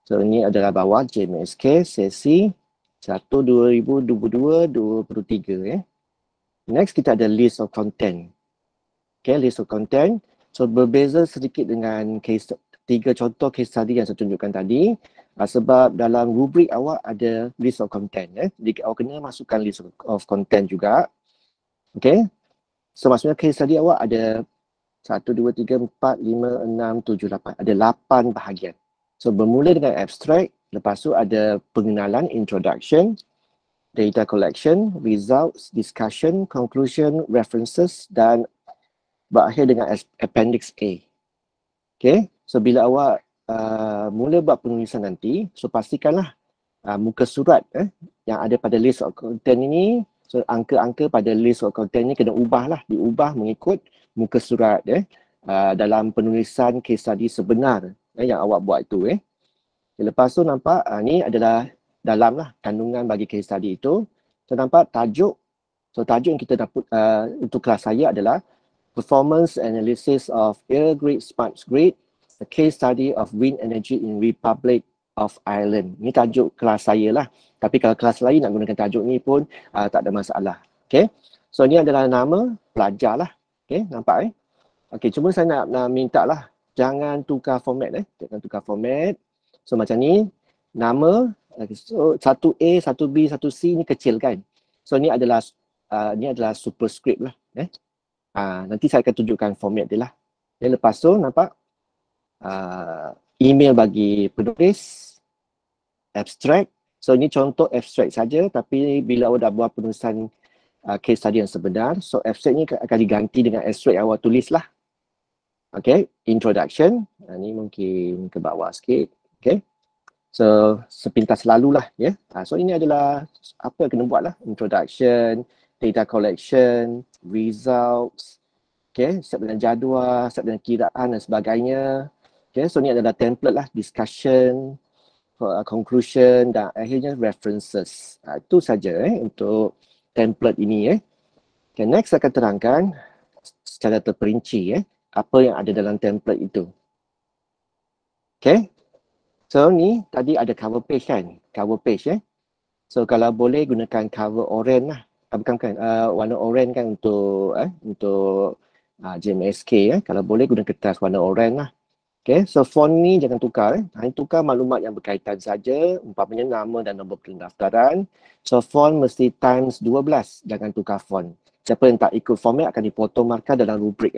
So ini adalah bawah JMSK sesi 1/2022-23. Next kita ada list of content. Okay, list of content. So berbeza sedikit dengan tiga contoh case study yang saya tunjukkan tadi. Sebab dalam rubrik awak ada list of content. Jadi awak kena masukkan list of content juga. Okay. So maksudnya case study awak ada 1, 2, 3, 4, 5, 6, 7, 8. Ada 8 bahagian. So bermula dengan abstract. Lepas tu ada pengenalan, introduction, data collection, results, discussion, conclusion, references dan berakhir dengan appendix A. Okay. So bila awak mula buat penulisan nanti, so pastikanlah muka surat yang ada pada list of content ini, so angka-angka pada list of content ini kena diubah mengikut muka surat dalam penulisan case study sebenar yang awak buat itu. Lepas tu nampak ni adalah dalam lah kandungan bagi case study itu. So nampak tajuk. So tajuk yang kita dapat untuk kelas saya adalah Performance Analysis of Air Grid Smart Grid, a case study of wind energy in Republic of Ireland. Ini tajuk kelas saya lah. Tapi kalau kelas lain nak gunakan tajuk ni pun tak ada masalah. Okay. So ni adalah nama pelajar lah. Okay, nampak Okay, cuma saya nak minta lah. Jangan tukar format Jangan tukar format. So macam ni, nama, so 1A, 1B, 1C ni kecil kan. So ni adalah superscript lah. Nanti saya akan tunjukkan format dia lah. Lepas tu nampak email bagi penulis, abstract. So ni contoh abstract saja, tapi bila awak dah buat penulisan case study yang sebenar, so abstract ni akan diganti dengan abstract yang awak tulis lah. Okay, introduction. Ni mungkin ke bawah sikit. Okay, so sepintas lalu lah so ini adalah apa yang kena buat lah. Introduction, data collection, results, okay, siap dengan jadual, siap dengan kiraan dan sebagainya. Okay, so ni adalah template lah, discussion, conclusion dan akhirnya references. Itu saja untuk template ini. Okay, next saya akan terangkan secara terperinci apa yang ada dalam template itu. Okay. So ni tadi ada cover page kan, cover page So kalau boleh gunakan cover orange lah, warna orange kan untuk JMSK Kalau boleh guna kertas warna orange lah. Okay, so font ni jangan tukar hanya tukar maklumat yang berkaitan saja, umpamanya nama dan nombor pendaftaran. So font mesti times 12, jangan tukar font. Siapa yang tak ikut format akan dipotong markah dalam rubrik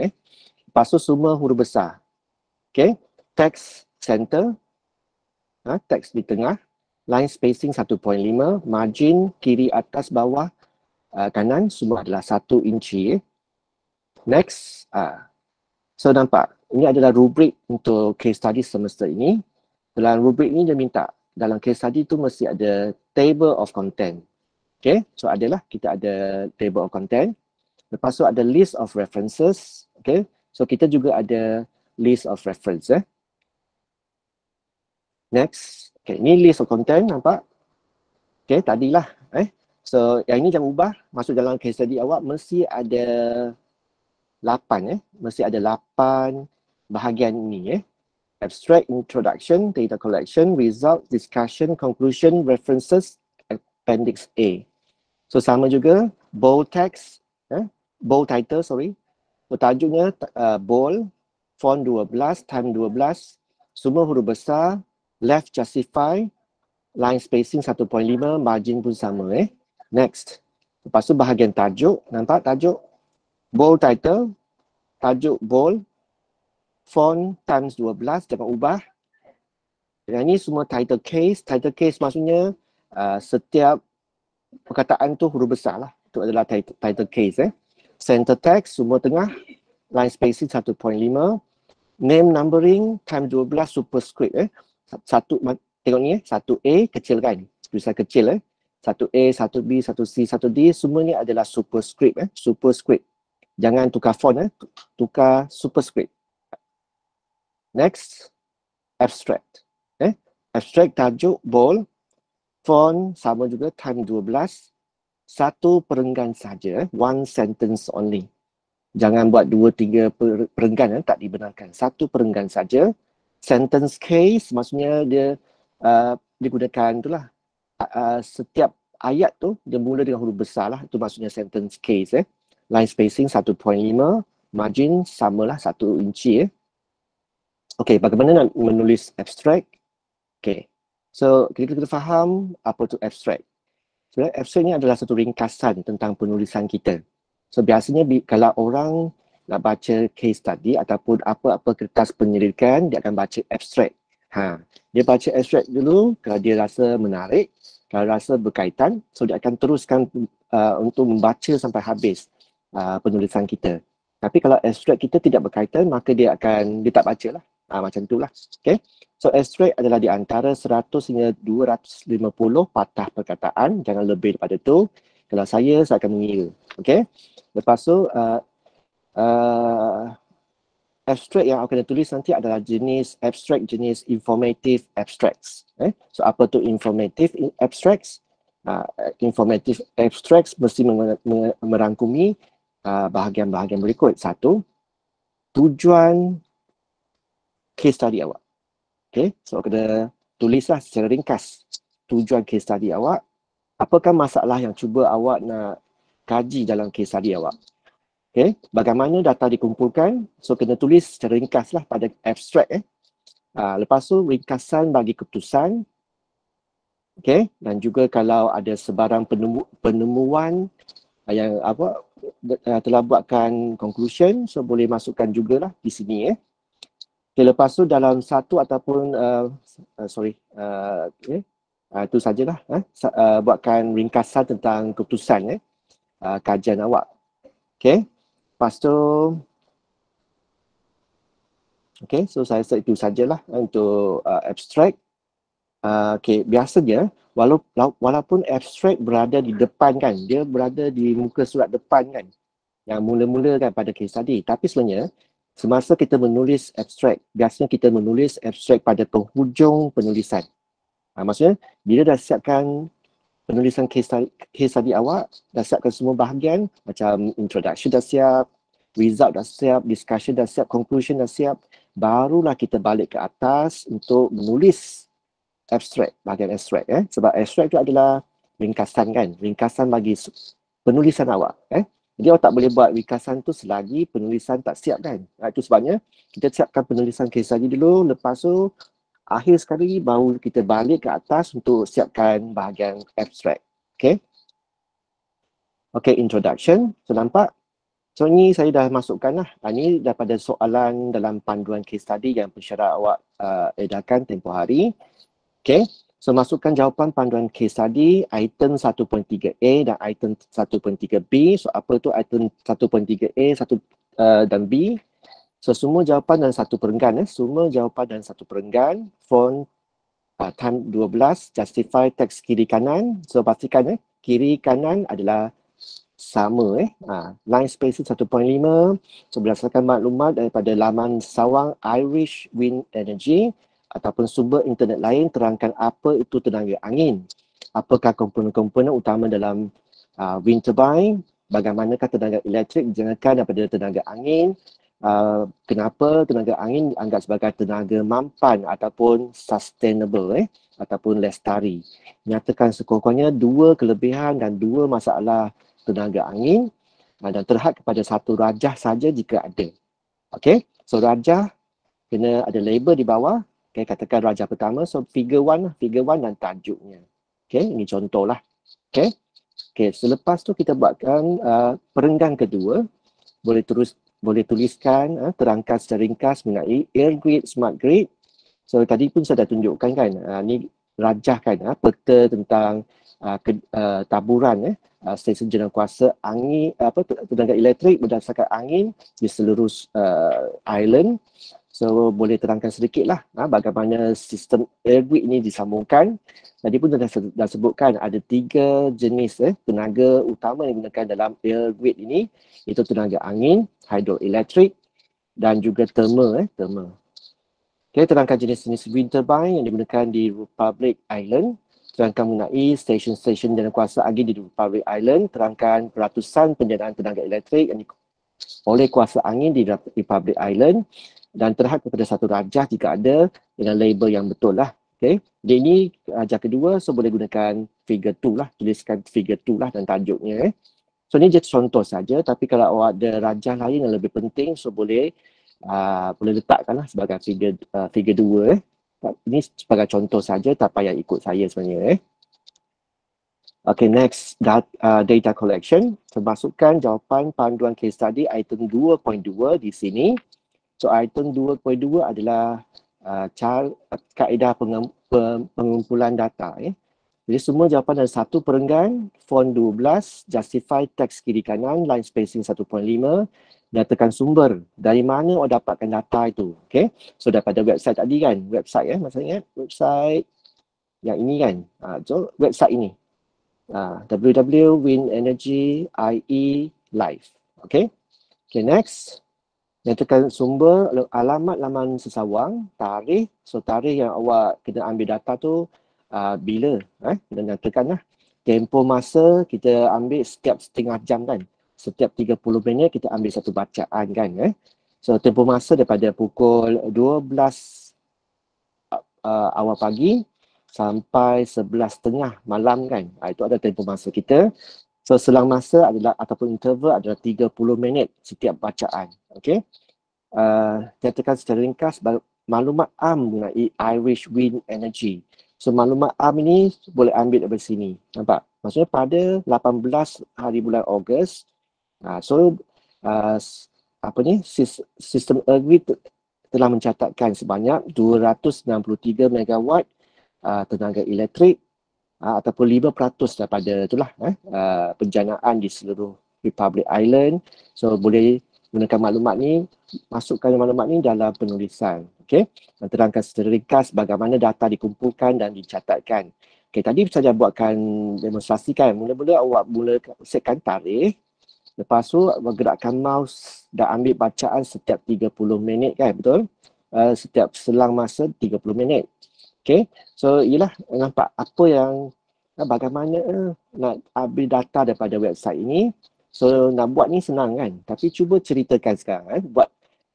Lepas tu semua huruf besar. Okay, text center. Teks di tengah, line spacing 1.5, margin kiri atas bawah kanan semua adalah 1 inci. Next, so nampak ini adalah rubrik untuk case study semester ini. Dalam rubrik ini dia minta dalam case study tu mesti ada table of content. Okay, so adalah kita ada table of content. Lepas tu ada list of references. Okay, so kita juga ada list of reference. Next, okay, ni list of content, nampak? Okay, tadilah. So yang ini jangan ubah, masuk dalam case study awak mesti ada 8. Mesti ada 8 bahagian ini. Abstract, introduction, data collection, result, discussion, conclusion, references, appendix A. So sama juga, bold text, bold title, sorry. So tajuknya bold, font 12, time 12, semua huruf besar, left justify, line spacing 1.5, margin pun sama. Next. Lepas tu bahagian tajuk, nampak tajuk? Bold title, tajuk bold, font times 12, jangan ubah. Yang ni semua title case. Title case maksudnya setiap perkataan tu huruf besar lah. Itu adalah title case. Center text, semua tengah. Line spacing 1.5. Name numbering, time 12, superscript. Satu, tengok ni 1A kecil kan? Tulisan kecil 1A, 1B, 1C, 1D, semua ni adalah superscript. Superscript. Jangan tukar font, tukar superscript. Next, abstract. Abstract tajuk bold, font sama juga, time 12, satu perenggan saja, one sentence only. Jangan buat 2-3 perenggan, tak dibenarkan. Satu perenggan saja. Sentence case maksudnya dia digunakan itulah setiap ayat tu dia mula dengan huruf besar lah, itu maksudnya sentence case. Line spacing 1.5, margin samalah 1 inci. Okay, bagaimana nak menulis abstract? Okay, so kita faham apa tu abstract. Sebenarnya abstract ni adalah satu ringkasan tentang penulisan kita. So biasanya kalau orang nak baca case study ataupun apa-apa kertas penyelidikan, dia akan baca abstract. Dia baca abstract dulu kalau dia rasa menarik, kalau rasa berkaitan, so dia akan teruskan untuk membaca sampai habis penulisan kita. Tapi kalau abstract kita tidak berkaitan, maka dia tak baca lah. Macam itulah. Okay. So abstract adalah di antara 100 hingga 250 patah perkataan. Jangan lebih daripada itu. Kalau saya akan mengira. Okay. Lepas tu abstract yang akan ditulis nanti adalah jenis abstract, jenis informative abstracts. So apa tu informative abstracts? Informative abstracts mesti merangkumi bahagian-bahagian berikut. Satu, tujuan case study awak. Okay, so kena tulislah secara ringkas tujuan case study awak. Apakah masalah yang cuba awak nak kaji dalam case study awak? Okay, bagaimana data dikumpulkan? So kena tulis secara ringkas lah pada abstract. Lepas tu ringkasan bagi keputusan. Okay, dan juga kalau ada sebarang penemuan yang telah buatkan conclusion, so boleh masukkan jugalah di sini. Okay, lepas tu dalam satu ataupun itu sajalah buatkan ringkasan tentang keputusan kajian awak. Okay, lepas tu okay, so saya rasa itu sajalah untuk abstract. Okay, biasanya walaupun abstract berada di depan kan, dia berada di muka surat depan kan, yang mula-mula kan pada case study, tapi sebenarnya semasa kita menulis abstract, biasanya kita menulis abstract pada penghujung penulisan. Maksudnya, bila dah siapkan penulisan case study awak, dah siapkan semua bahagian, macam introduction dah siap, result dah siap, discussion dah siap, conclusion dah siap, barulah kita balik ke atas untuk menulis abstract, bahagian abstract. Sebab abstract tu adalah ringkasan kan, ringkasan bagi penulisan awak. Jadi awak tak boleh buat ringkasan tu selagi penulisan tak siap kan. Itu sebabnya kita siapkan penulisan case study dulu, lepas tu akhir sekali baru kita balik ke atas untuk siapkan bahagian abstract. Okay. Okay, introduction. So nampak? So ni saya dah masukkan lah. Ni daripada soalan dalam panduan case study yang pensyarah awak edarkan tempoh hari. Okay. So masukkan jawapan panduan case study item 1.3A dan item 1.3B. So apa tu item 1.3A dan B. So semua jawapan dalam satu perenggan. Semua jawapan dalam satu perenggan. Font time 12, justify teks kiri kanan. So pastikan kiri kanan adalah sama line spacing 1.5. So berdasarkan maklumat daripada laman sawang Irish Wind Energy ataupun sumber internet lain, terangkan apa itu tenaga angin, apakah komponen-komponen utama dalam wind turbine, bagaimanakah tenaga elektrik dijangkakan daripada tenaga angin, kenapa tenaga angin dianggap sebagai tenaga mampan ataupun sustainable ataupun lestari. Nyatakan sekurang-kurangnya 2 kelebihan dan 2 masalah tenaga angin dan terhad kepada satu rajah saja jika ada. Okey, so rajah kena ada label di bawah. Okey, katakan rajah pertama, so figure 1 dan tajuknya. Okey, ini contohlah. Okey. Okey, selepas tu kita buatkan perenggan kedua. Boleh tuliskan, terangkan secara ringkas mengenai air grid, smart grid. So tadi pun saya dah tunjukkan kan, ni rajah kan, peta tentang taburan stesen jenderkuasa angin, tenaga elektrik berdasarkan angin di seluruh island. So boleh terangkan sedikit lah bagaimana sistem air grid ini disambungkan. Tadi pun dah sebutkan ada 3 jenis tenaga utama yang digunakan dalam air grid ini, iaitu tenaga angin, hidroelektrik dan juga thermal. Okay, terangkan jenis-jenis wind turbine yang digunakan di Republic Island. Terangkan mengenai stesen-stesen jenderkuasa angin di Republic Island. Terangkan peratusan penjanaan tenaga elektrik yang oleh kuasa angin di Republic Island. Dan terhad kepada satu rajah jika ada dengan label yang betul lah. Okay. Jadi ini rajah kedua, so boleh gunakan figure 2 lah. Tuliskan figure 2 lah dan tajuknya. So ini just contoh saja, tapi kalau awak ada rajah lain yang lebih penting, so boleh letakkanlah sebagai figure 2. Ini sebagai contoh saja, tak payah ikut saya sebenarnya. Okay, next, data collection. Termasukkan jawapan panduan case study item 2.2 di sini. So item 2.2 adalah kaedah pengumpulan data. Jadi semua jawapan ada satu perenggan, font 12, justify teks kiri kanan, line spacing 1.5, nyatakan sumber. Dari mana awak dapatkan data itu? Okay. So daripada website tadi kan, website masih ingat? Website yang ini kan. So website ini. www.windenergy.ie live. Okay. Okay, next. Nyatakan sumber, alamat laman sesawang, tarikh. So tarikh yang awak kena ambil data tu bila, kena nyatakan lah. Tempoh masa kita ambil setiap setengah jam kan. Setiap 30 minit kita ambil satu bacaan kan. So tempoh masa daripada pukul 12 awal pagi sampai 11.30 malam kan. Itu ada tempoh masa kita. So selang masa adalah ataupun interval adalah 30 minit setiap bacaan. Okey. Nyatakan secara ringkas maklumat mengenai Irish Wind Energy. So maklumat ini boleh ambil dari sini. Nampak? Maksudnya pada 18 hari bulan Ogos, sistem air grid telah mencatatkan sebanyak 263 megawatt tenaga elektrik ataupun 5% daripada itulah penjanaan di seluruh Republic Island. So boleh gunakan maklumat ni, masukkan maklumat ni dalam penulisan. Okey, terangkan secara ringkas bagaimana data dikumpulkan dan dicatatkan. Okey, tadi saya buatkan demonstrasikan. Mula-mula awak setkan tarikh. Lepas tu awak gerakkan mouse dan ambil bacaan setiap 30 minit kan, betul? Setiap selang masa 30 minit. Okey, so ialah nampak apa yang bagaimana nak ambil data daripada website ini. So nak buat ni senang kan, tapi cuba ceritakan sekarang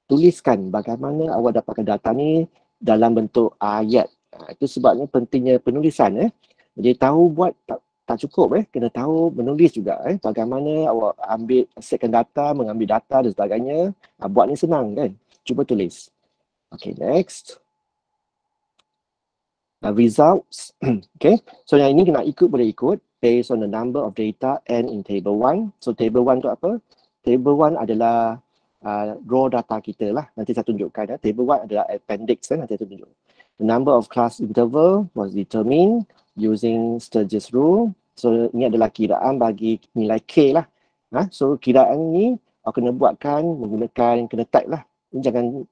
tuliskan bagaimana awak dapatkan data ni dalam bentuk ayat. Itu sebabnya pentingnya penulisan. Jadi tahu buat tak cukup, kena tahu menulis juga. Bagaimana awak setkan data, mengambil data dan sebagainya. Buat ni senang kan, cuba tulis. Okay, next. Results. Okay, so yang ini kena ikut, boleh ikut based on the number of data and in table 1. So table 1 tu apa? Table 1 adalah raw data kita lah. Nanti saya tunjukkan. Table 1 adalah appendix. Nanti saya tunjuk. The number of class interval was determined using Sturges rule. So ini adalah kiraan bagi nilai K lah. So kiraan ni kena buatkan menggunakan, kena type lah. Jangan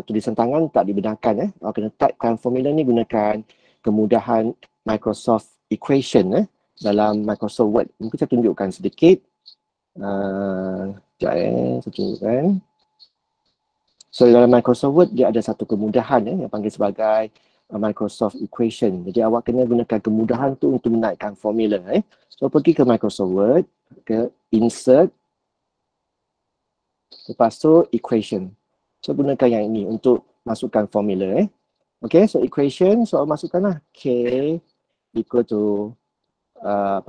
tulisan tangan tak dibenarkan. Awak kena typekan formula ni gunakan kemudahan Microsoft Equation dalam Microsoft Word. Mungkin saya tunjukkan sedikit. Sekejap saya tunjukkan. So dalam Microsoft Word dia ada satu kemudahan yang panggil sebagai Microsoft Equation. Jadi awak kena gunakan kemudahan tu untuk menaikkan formula. So pergi ke Microsoft Word, ke Insert, lepas tu Equation. So gunakan yang ini untuk masukkan formula. Okay, so Equation, so awak masukkanlah K equal to 1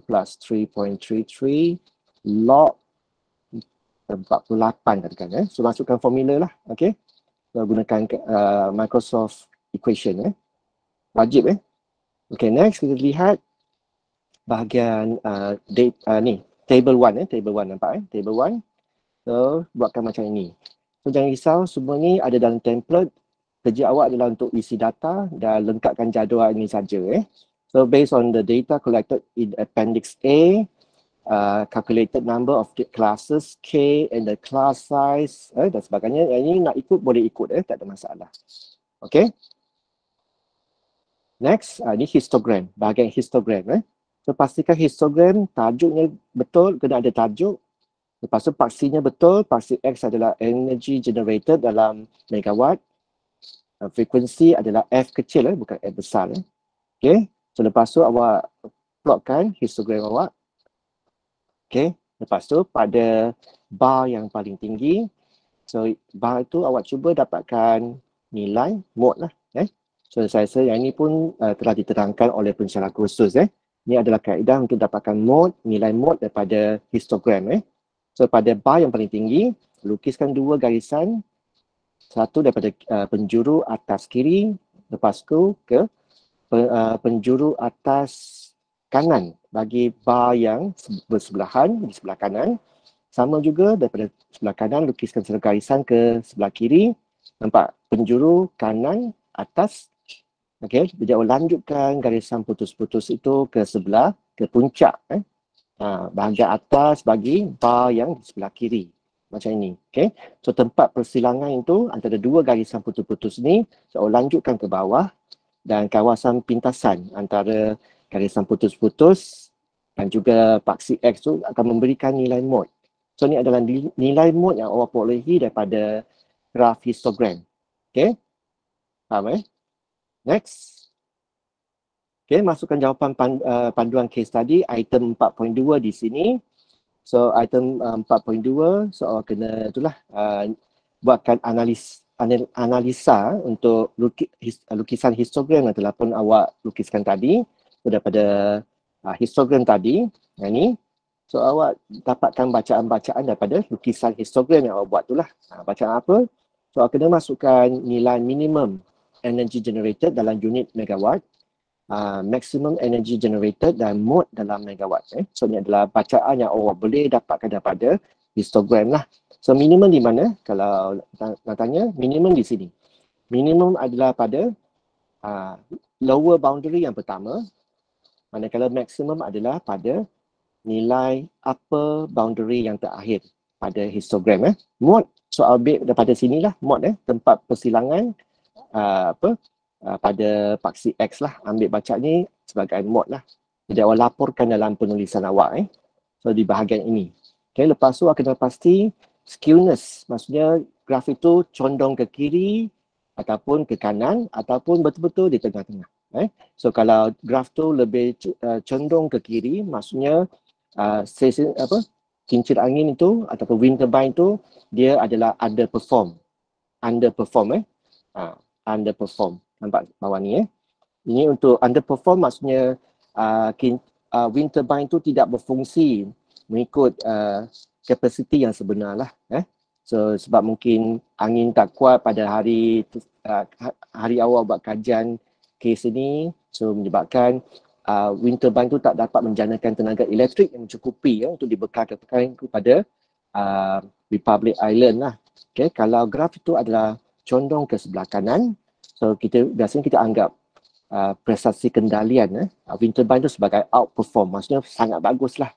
plus 3.33 log 48 katakan. So masukkan formula lah. Okay, so gunakan Microsoft Equation. Wajib. Okay, next kita lihat bahagian ni table 1. Table 1 nampak table 1. So buatkan macam ini. So jangan risau, semua ni ada dalam template. Kerja awak adalah untuk isi data dan lengkapkan jadual ini saja. So based on the data collected in Appendix A, calculated number of classes K and the class size dan sebagainya. Yang ini nak ikut boleh ikut, tak ada masalah. Okay. Next, ini histogram, bahagian histogram. So pastikan histogram tajuknya betul, kena ada tajuk. Lepas tu paksinya betul, paksi X adalah energy generated dalam megawatt. Frekuensi adalah F kecil, bukan F besar. Okay. So lepas tu awak plotkan histogram awak. Okay, lepas tu pada bar yang paling tinggi, so bar itu awak cuba dapatkan nilai mode lah. So saya rasa yang ini pun telah diterangkan oleh pensyarah kursus. Ini adalah kaedah untuk dapatkan mode, nilai mode daripada histogram. So pada bar yang paling tinggi, lukiskan dua garisan, satu daripada penjuru atas kiri, lepas tu ke penjuru atas kanan bagi bar yang bersebelahan di sebelah kanan. Sama juga daripada sebelah kanan lukiskan garisan ke sebelah kiri. Nampak penjuru kanan atas. Okey, jadi awak lanjutkan garisan putus-putus itu ke sebelah, ke puncak. Bahagian atas bagi bar yang di sebelah kiri. Macam ini. Okey, so tempat persilangan itu antara dua garisan putus-putus ni, so awak lanjutkan ke bawah dan kawasan pintasan antara garisan putus-putus dan juga paksi X tu akan memberikan nilai mode. So ni adalah nilai mode yang awak perolehi daripada graf histogram. Okay, faham Next. Okay, masukkan jawapan panduan case study item 4.2 di sini. So item 4.2, so awak kena itulah buatkan analisa untuk lukisan histogram yang telah pun awak lukiskan tadi. Daripada histogram tadi, yang ni, so awak dapatkan bacaan-bacaan daripada lukisan histogram yang awak buat tu lah. Bacaan apa? So awak kena masukkan nilai minimum energy generated dalam unit megawatt, maximum energy generated dan mode dalam megawatt. So ni adalah bacaan yang awak boleh dapatkan daripada histogram lah. So minimum di mana? Kalau nak tanya, minimum di sini. Minimum adalah pada lower boundary yang pertama. Manakala maksimum adalah pada nilai upper boundary yang terakhir pada histogram. Mode, so ambil daripada sinilah mode, tempat persilangan pada paksi X lah. Ambil baca ni sebagai mode lah. Jadi awak laporkan dalam penulisan awak. So di bahagian ini. Okay, lepas tu awak kena pasti skewness. Maksudnya graf itu condong ke kiri ataupun ke kanan ataupun betul-betul di tengah-tengah. So kalau graf tu lebih condong ke kiri, maksudnya kincir angin itu ataupun wind turbine itu dia adalah underperform. Underperform. Nampak bawah ni Ini untuk underperform maksudnya wind turbine itu tidak berfungsi mengikut kapasiti yang sebenar lah. So sebab mungkin angin tak kuat pada hari awal buat kajian kes ini, so menyebabkan wind turbine itu tak dapat menjanakan tenaga elektrik yang mencukupi untuk dibekalkan kepada Republic Island lah. Okay, kalau graf itu adalah condong ke sebelah kanan, so biasanya kita anggap prestasi kendalian wind turbine itu sebagai outperform, maksudnya sangat bagus lah.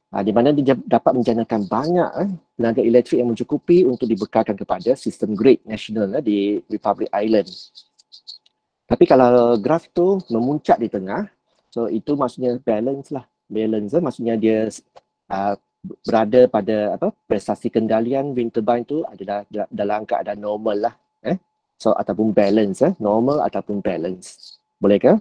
di mana dia dapat menjanakan banyak tenaga elektrik yang mencukupi untuk dibekalkan kepada sistem grid nasional di Republic Island. Tapi kalau graf tu memuncak di tengah, so itu maksudnya balance lah. Balance maksudnya dia berada pada prestasi kendalian wind turbine tu adalah dalam keadaan normal lah. So ataupun balance, normal ataupun balance. Boleh ke?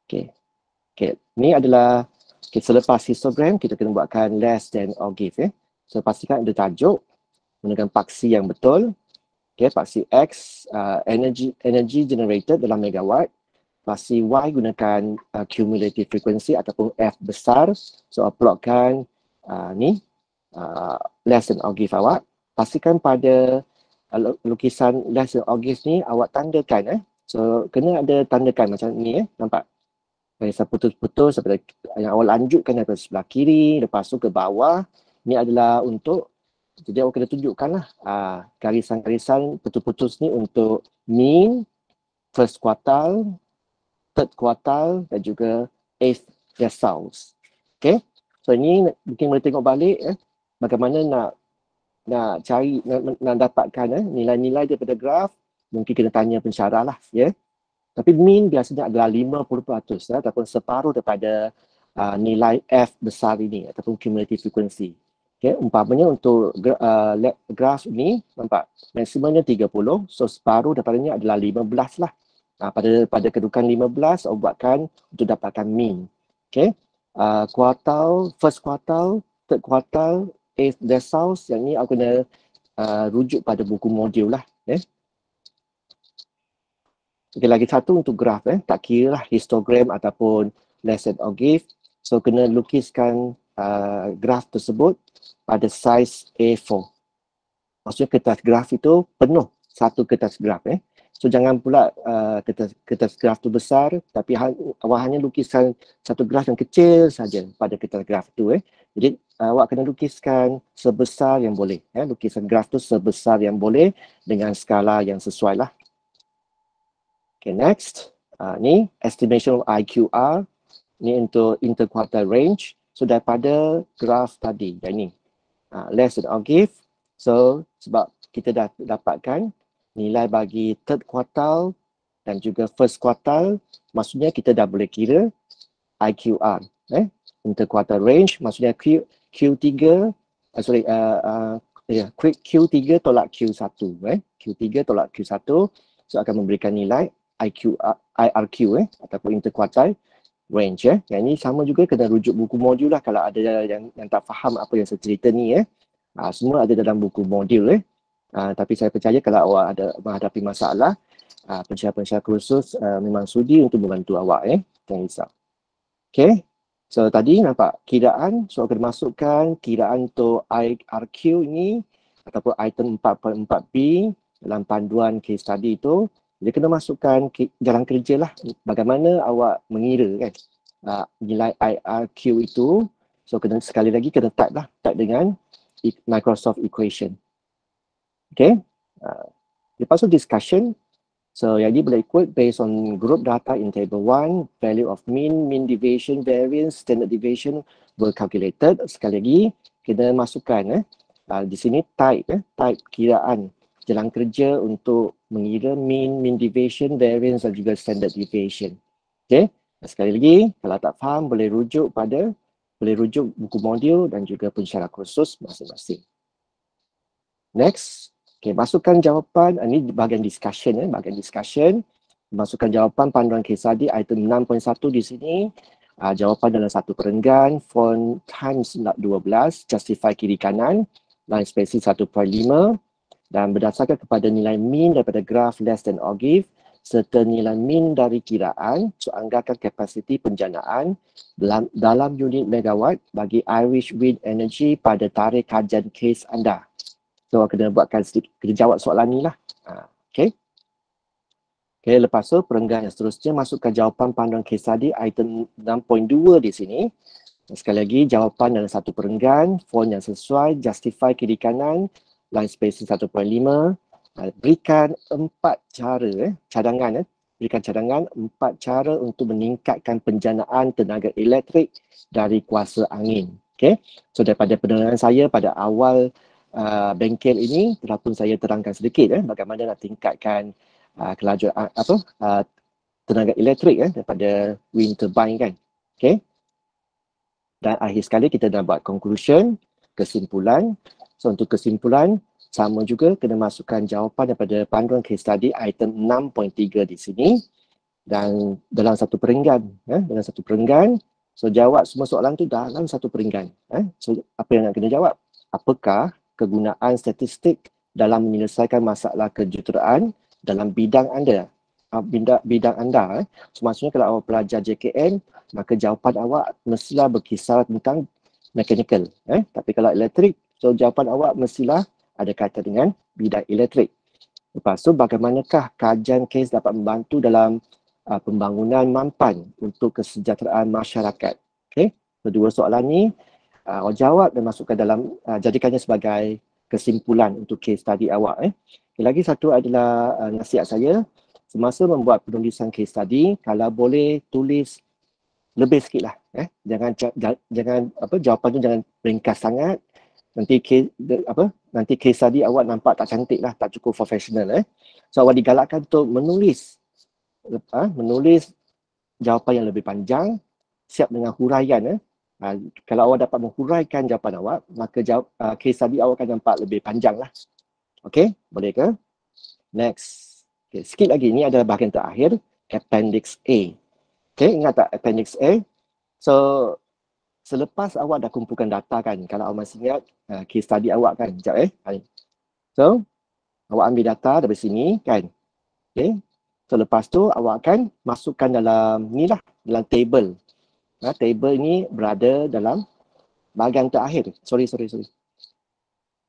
Okay. Ni adalah selepas histogram kita kena buatkan less than or give. So pastikan ada tajuk, gunakan paksi yang betul. Paksi X, energy generated dalam megawatt. Paksi Y gunakan cumulative frequency ataupun F besar. So uploadkan less than or give awak. Pastikan pada lukisan less than or give ni awak tandakan. So kena ada tandakan macam ni nampak? Garisan putus-putus seperti yang awak lanjutkan daripada sebelah kiri, lepas tu ke bawah. Ni adalah untuk, jadi awak kena tunjukkanlah garisan-garisan putus-putus ni untuk mean, first quartile, third quartile dan juga eighth deciles. Okay, so ini mungkin boleh tengok balik bagaimana nak cari, nak dapatkan nilai-nilai daripada graf. Mungkin kena tanya pensyarah lah. Tapi mean biasanya adalah 50% ataupun separuh daripada nilai F besar ini ataupun cumulative frequency. Umpamanya untuk graf ini, nampak maksimumnya 30, so separuh daripadanya adalah 15 lah. Pada kedudukan 15, buatkan untuk dapatkan mean. Kuartal, first quartile, third quartile, eighth deciles, yang ni aku kena rujuk pada buku modul lah. Lagi satu untuk graf, tak kira lah histogram ataupun less than or give. So kena lukiskan graf tersebut pada saiz A4. Maksudnya kertas graf itu penuh satu kertas graf. So jangan pula kertas graf tu besar, tapi awak hanya lukiskan satu graf yang kecil saja pada kertas graf tu. Jadi awak kena lukiskan sebesar yang boleh. Lukisan graf tu sebesar yang boleh dengan skala yang sesuai lah. Okay, next. Ni estimation of IQR. Ni untuk interquartile range. So daripada graf tadi, yang ni. Less than or give. So sebab kita dah dapatkan nilai bagi third quartile dan juga first quartile, maksudnya kita dah boleh kira IQR. Interquartile range, maksudnya Q3 tolak Q1. Q3 tolak Q1, so akan memberikan nilai IRQ ataupun interquartile range. Yang ini sama juga kena rujuk buku modul lah kalau ada yang tak faham apa yang saya cerita ni. Semua ada dalam buku modul. Tapi saya percaya kalau awak ada menghadapi masalah, pensyarah-pensyarah kursus memang sudi untuk membantu awak. Jangan risau. Okay. So tadi nampak kiraan, so akan masukkan kiraan untuk IRQ ini ataupun item 4.4b dalam panduan case study itu. Dia kena masukkan jalan kerja lah, bagaimana awak mengira nilai IRQ itu. So kena sekali lagi kena type dengan Microsoft equation. Okay. Lepas tu discussion. So yang ni boleh ikut based on group data in table 1, value of mean deviation, variance, standard deviation were calculated. Sekali lagi kena masukkan di sini type kiraan jalan kerja untuk mengira mean deviation, variance dan juga standard deviation. Okay. Sekali lagi, kalau tak faham boleh rujuk buku modul dan juga pensyarah kursus masing-masing. Next. Okay, masukkan jawapan, ini bahagian discussion. Masukkan jawapan panduan case study item 6.1 di sini. Jawapan dalam satu perenggan, font times 12, justify kiri kanan, line spacing 1.5 dan berdasarkan kepada nilai mean daripada graf less than or give serta nilai mean dari kiraan, so anggarkan kapasiti penjanaan dalam unit megawatt bagi Irish Wind Energy pada tarikh kajian kes anda. So kena buatkan sedikit, kena jawab soalan ni lah. Okay. Okay, lepas tu perenggan yang seterusnya masukkan jawapan panduan case study item 6.2 di sini. Sekali lagi jawapan dalam satu perenggan, font yang sesuai, justify kiri kanan, line spacing 1.5. Berikan 4 cara, cadangan. Berikan cadangan 4 cara untuk meningkatkan penjanaan tenaga elektrik dari kuasa angin. Okay, so daripada penerangan saya pada awal bengkel ini telah pun saya terangkan sedikit bagaimana nak tingkatkan kelajuan tenaga elektrik daripada wind turbine kan. Okay, dan akhir sekali kita dah buat conclusion, kesimpulan. So untuk kesimpulan sama juga kena masukkan jawapan daripada panduan case study item 6.3 di sini dan dalam satu perenggan, dalam satu perenggan. So jawab semua soalan tu dalam satu perenggan. So apa yang nak kena jawab? Apakah kegunaan statistik dalam menyelesaikan masalah kejuruteraan dalam bidang anda? Bidang anda. So maksudnya kalau awak pelajar JKN, maka jawapan awak mestilah berkisar tentang mechanical. Tapi kalau elektrik, so jawapan awak mestilah ada kaitan dengan bidang elektrik. Lepas tu bagaimanakah kajian kes dapat membantu dalam pembangunan mampan untuk kesejahteraan masyarakat. Okay, so dua soalan ni awak jawab dan masukkan dalam, jadikannya sebagai kesimpulan untuk case study awak. Okay, lagi satu adalah nasihat saya, semasa membuat penulisan case study, kalau boleh tulis lebih sikit lah. Jangan jawapan tu jangan ringkas sangat. Nanti case study awak nampak tak cantik lah, tak cukup profesional. So awak digalakkan untuk menulis jawapan yang lebih panjang, siap dengan huraian. Kalau awak dapat menghuraikan jawapan awak, maka case study awak akan nampak lebih panjang lah. Okay, boleh ke? Next. Okay, sikit lagi, ni adalah bahagian terakhir, Appendix A. Okay, ingat tak Appendix A? So, selepas awak dah kumpulkan data kan, kalau awak masih ingat case study awak kan, sekejap So, awak ambil data dari sini kan. Okay. So, lepas tu awak akan masukkan dalam ni lah, dalam table. Table ni berada dalam bahagian terakhir. Sorry.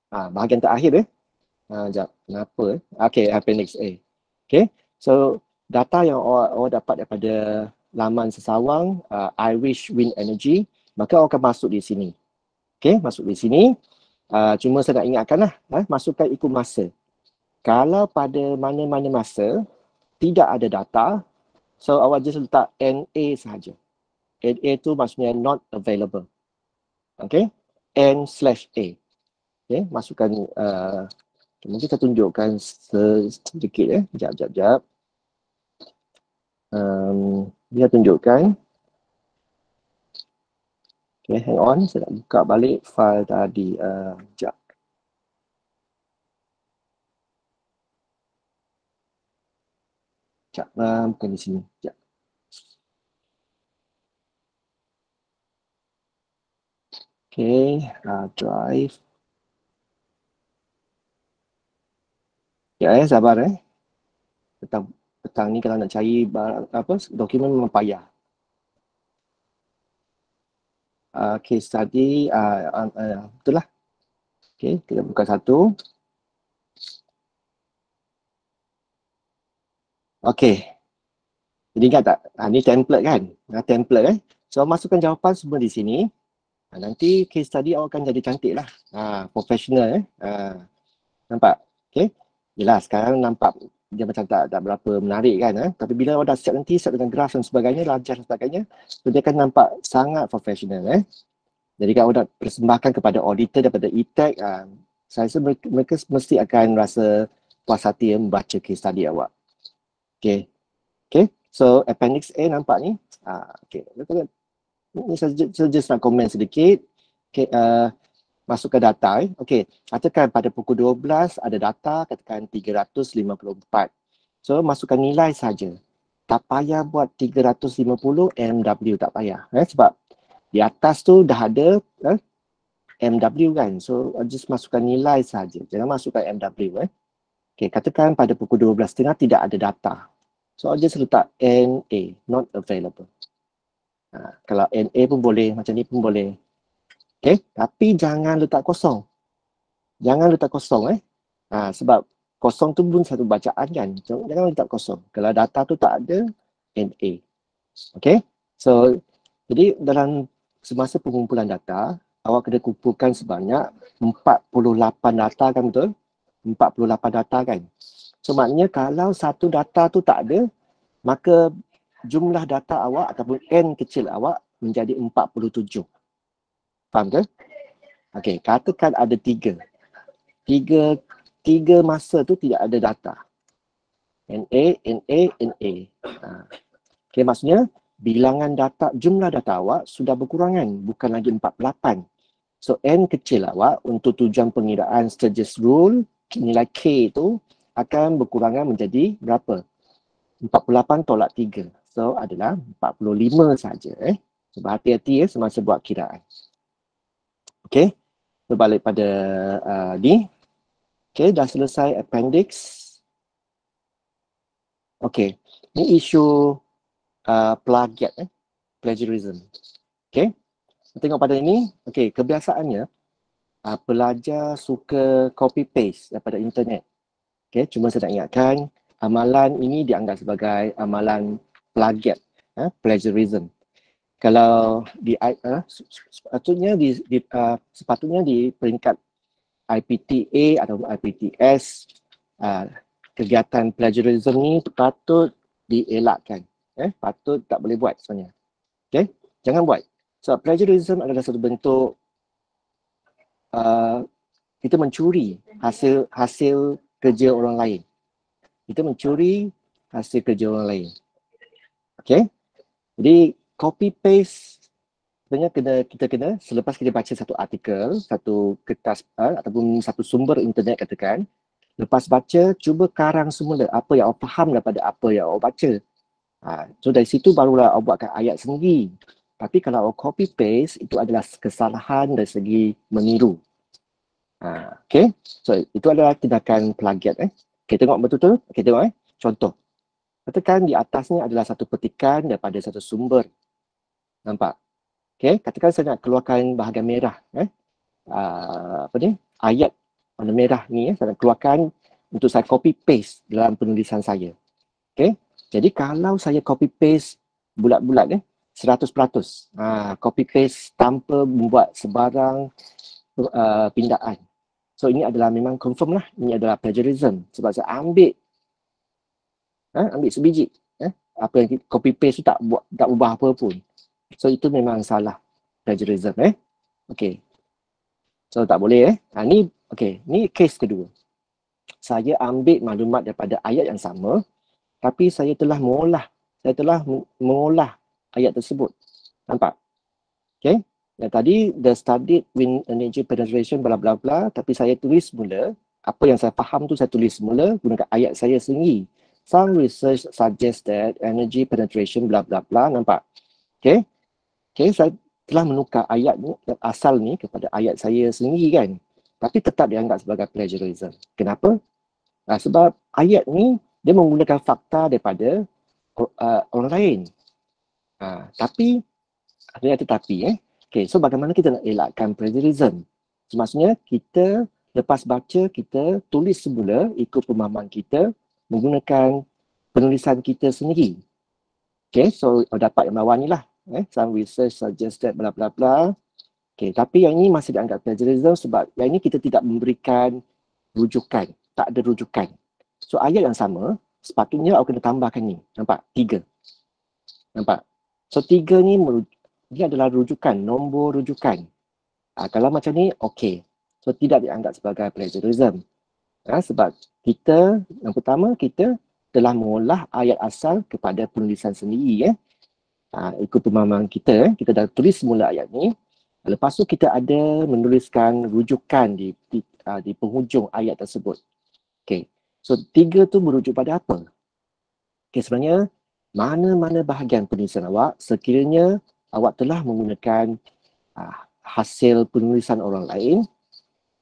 Bahagian terakhir sekejap, kenapa Okay, Appendix A. Okay, so data yang awak dapat daripada laman sesawang Irish Wind Energy, maka awak akan masuk di sini. Okay, masuk di sini. Cuma saya nak ingatkan lah, masukkan ikut masa. Kalau pada mana-mana masa tidak ada data, so awak just letak NA sahaja. NA tu maksudnya not available. Okay, N/A. Okay, masukkan, mungkin saya tunjukkan sedikit Sekejap. Dia tunjukkan. Okay, hang on, saya nak buka balik file tadi. Sekejap. Bukan di sini. Sekejap. Okay, drive. Ya, sabar Petang ni kalau nak cari dokumen memang payah. Case study, betul lah. Okay, kita buka satu. Okay. Jadi ingat tak? Ni template kan? Template So masukkan jawapan semua di sini. Nanti case study awak akan jadi cantik lah. Professional Nampak? Okay. Yelah, sekarang nampak dia macam tak berapa menarik kan. Tapi bila awak dah siap nanti, siap dengan graf dan sebagainya, lancar dan sebagainya, so dia akan nampak sangat profesional. Jadi kalau awak dah persembahkan kepada auditor daripada e-tech, saya rasa mereka mesti akan rasa puas hati membaca case study awak. Okay. So Appendix A nampak ni. Okay. Ni saya just nak komen sedikit. Okay. Masukkan data. Okay. Katakan pada pukul 12 ada data, katakan 354. So masukkan nilai saja. Tak payah buat 350 MW, tak payah. Sebab di atas tu dah ada MW kan. So just masukkan nilai saja. Jangan masukkan MW. Okay. Katakan pada pukul 12.30 tidak ada data. So just letak NA, not available. Kalau NA pun boleh, macam ni pun boleh. Okay, tapi jangan letak kosong. Sebab kosong tu pun satu bacaan kan. So, jangan letak kosong. Kalau data tu tak ada, NA. Okay, so jadi dalam semasa pengumpulan data, awak kena kumpulkan sebanyak 48 data kan, betul? 48 data kan. So maknanya kalau satu data tu tak ada, maka jumlah data awak ataupun N kecil awak menjadi 47. Faham ke? Okey, katakan ada tiga. Tiga masa tu tidak ada data. NA, NA. Okey, maksudnya bilangan data, jumlah data awak sudah berkurangan, bukan lagi 48. So N kecil awak untuk tujuan pengiraan Sturges Rule, nilai K tu akan berkurangan menjadi berapa? 48 tolak 3. So adalah 45 saja. So berhati-hati semasa buat kiraan. Okey, berbalik pada ni. Okey, dah selesai appendix. Okey, ni isu plagiat, plagiarism. Okey, tengok pada ini. Okey, kebiasaannya pelajar suka copy paste daripada internet. Okey, cuma saya nak ingatkan, amalan ini dianggap sebagai amalan plagiat, plagiarism. Kalau sepatutnya di peringkat IPTA atau IPTS, kegiatan plagiarism ni patut dielakkan. Patut tak boleh buat sebenarnya. Okay? Jangan buat. So plagiarism adalah satu bentuk kita mencuri hasil kerja orang lain. Kita mencuri hasil kerja orang lain. Okay? Jadi copy paste sebenarnya kita kena selepas kita baca satu artikel, satu kertas ataupun satu sumber internet katakan, lepas baca cuba karang semula apa yang awak faham daripada apa yang awak baca. So dari situ barulah awak buatkan ayat sendiri. Tapi kalau awak copy paste itu adalah kesalahan dari segi meniru. Okay, so itu adalah tindakan plagiat. Okay, tengok betul-betul. Okay, tengok contoh. Katakan di atasnya adalah satu petikan daripada satu sumber. Nampak? Okay, katakan saya nak keluarkan bahagian merah. Ayat warna merah ni saya nak keluarkan untuk saya copy paste dalam penulisan saya. Okay, jadi kalau saya copy paste bulat-bulat 100%. Copy paste tanpa membuat sebarang pindaan. So ini adalah memang confirm lah, ini adalah plagiarism sebab saya ambil sebiji. Apa yang copy paste tu tak ubah apa pun. So itu memang salah plagiarism. Okay. So tak boleh. Ni case kedua. Saya ambil maklumat daripada ayat yang sama tapi saya telah mengolah ayat tersebut. Nampak? Okay. Yang tadi the studied wind energy penetration bla bla bla, tapi saya tulis semula apa yang saya faham tu, saya tulis semula gunakan ayat saya sendiri. Some research suggests that energy penetration bla bla bla. Nampak? Okay. Okay, saya telah menukar ayat ni, asal ni kepada ayat saya sendiri kan. Tapi tetap dianggap sebagai plagiarism. Kenapa? Sebab ayat ni dia menggunakan fakta daripada orang lain. Tapi okay, so bagaimana kita nak elakkan plagiarism? So, maksudnya kita lepas baca, kita tulis semula ikut pemahaman kita menggunakan penulisan kita sendiri. Okay, so dapat yang bawah ni lah. Some research suggested bla bla bla. Okay, tapi yang ini masih dianggap plagiarism sebab yang ini kita tidak memberikan rujukan. Tak ada rujukan. So ayat yang sama, sepatutnya awak kena tambahkan ni. Nampak? 3. Nampak? So 3 ni dia adalah rujukan, nombor rujukan. Kalau macam ni, okey. So tidak dianggap sebagai plagiarism. Sebab kita, yang pertama, kita telah mengolah ayat asal kepada penulisan sendiri. Ikut pemahaman kita, kita dah tulis semula ayat ni. Lepas tu kita ada menuliskan rujukan di penghujung ayat tersebut. Okey. So 3 tu merujuk pada apa? Okey, sebenarnya mana-mana bahagian penulisan awak sekiranya awak telah menggunakan hasil penulisan orang lain,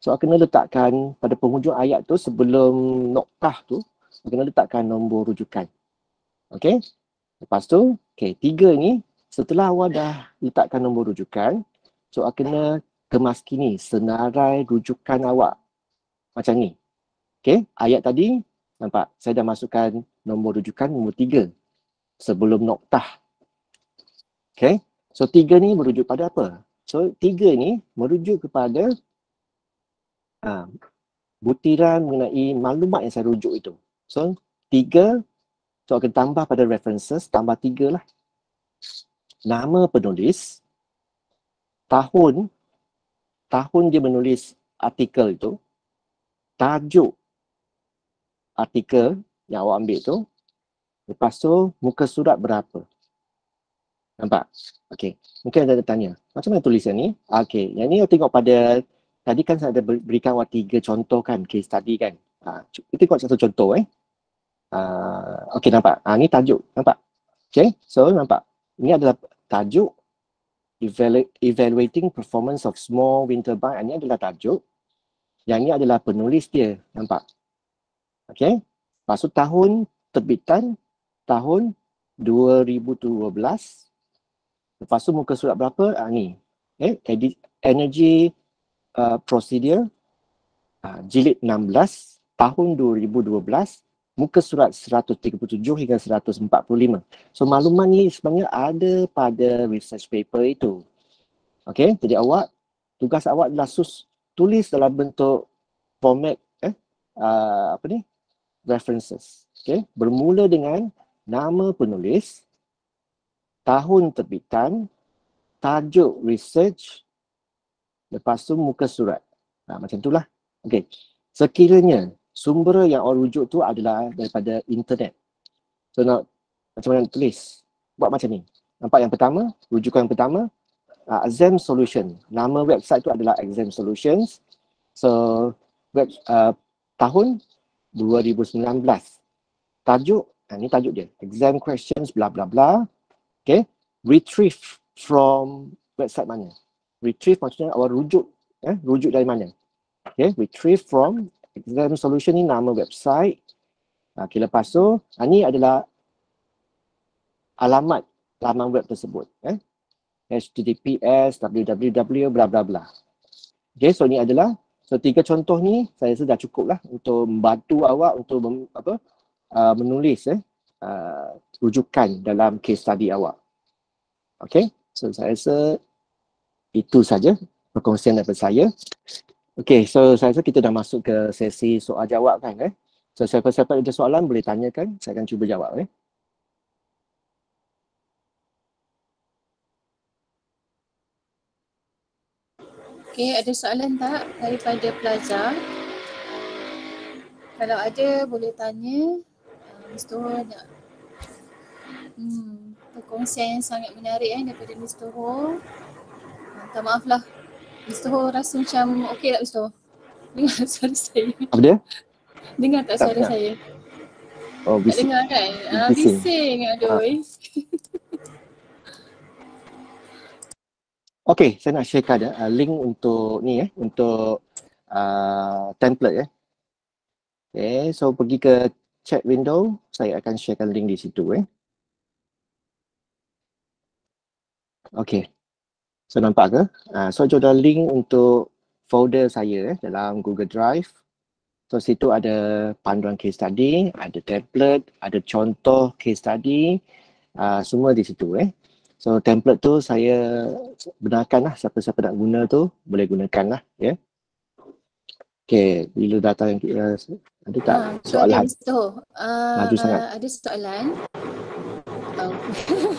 so awak kena letakkan pada penghujung ayat tu sebelum noktah tu, awak kena letakkan nombor rujukan. Okey? Lepas tu, 3 ni setelah awak dah letakkan nombor rujukan, so awak kena kemaskini senarai rujukan awak macam ni. Okey, ayat tadi nampak saya dah masukkan nombor rujukan nombor 3 sebelum noktah. Okey. So 3 ni merujuk pada apa? So 3 ni merujuk kepada butiran mengenai maklumat yang saya rujuk itu. So 3, so akan tambah pada references, tambah 3 lah. Nama penulis, tahun tahun dia menulis artikel itu, tajuk artikel yang awak ambil tu, lepas tu muka surat berapa. Nampak? Okey. Mungkin ada tanya, macam mana tulisan ni? Okey, yang ni tengok pada, tadi kan saya ada berikan awak 3 contoh kan, case study kan. Kita tengok satu contoh okey, nampak? Ni tajuk, nampak? Okey, so nampak? Ini adalah tajuk Evaluating Performance of Small Wind Turbine. Ini adalah tajuk. Yang ini adalah penulis dia, nampak? Okey. Lepas tu tahun terbitan, tahun 2012. Lepas tu muka surat berapa? Ni. Energy Procedure, jilid 16, tahun 2012, muka surat 137 hingga 145. So makluman ni sebenarnya ada pada research paper itu. Okey, jadi tugas awak adalah tulis dalam bentuk format references. Okey, bermula dengan nama penulis, tahun terbitan, tajuk research, lepas tu muka surat. Macam itulah. Okey. Sekiranya sumber yang awak rujuk tu adalah daripada internet. So macam mana tulis? Buat macam ni. Nampak yang pertama, rujukan yang pertama, Exam Solution. Nama website tu adalah Exam Solutions. So tahun 2019. Tajuk, ni tajuk dia. Exam questions bla bla bla. Okay, retrieve from website mana? Retrieve maksudnya awak rujuk dari mana? Okay, retrieve from Exam Solution ni nama website. Okay, lepas tu ni adalah alamat laman web tersebut. HTTPS, www, bla bla bla. Okay, so ni adalah 3 contoh ni saya rasa dah cukup lah untuk membantu awak untuk menulis rujukan dalam case study awak. Okay, so saya rasa itu saja perkongsian daripada saya. Okay, so saya rasa kita dah masuk ke sesi soal jawab kan. So siapa-siapa ada soalan boleh tanyakan, saya akan cuba jawab. Okay, ada soalan tak daripada pelajar? Kalau ada boleh tanya. Mr. Ho nak perkongsian yang sangat menarik daripada Mr. Ho. Minta maaf lah. Mr. Ho rasa macam okey tak Mr. Ho? Dengar suara saya. Apa dia? Dengar tak suara saya? Oh, tak dengar kan? Bising. Aduh. Okey, saya nak sharekan link untuk ni untuk template Okay, so pergi ke chat window, saya akan sharekan link di situ Okey. So nampak ke? So ada link untuk folder saya dalam Google Drive. So situ ada panduan case study, ada template, ada contoh case study, semua di situ So template tu saya benarkan lah, siapa-siapa nak guna tu boleh gunakan lah Okay, bila data yang kita ada tak soalan? Maju sangat. Ada soalan.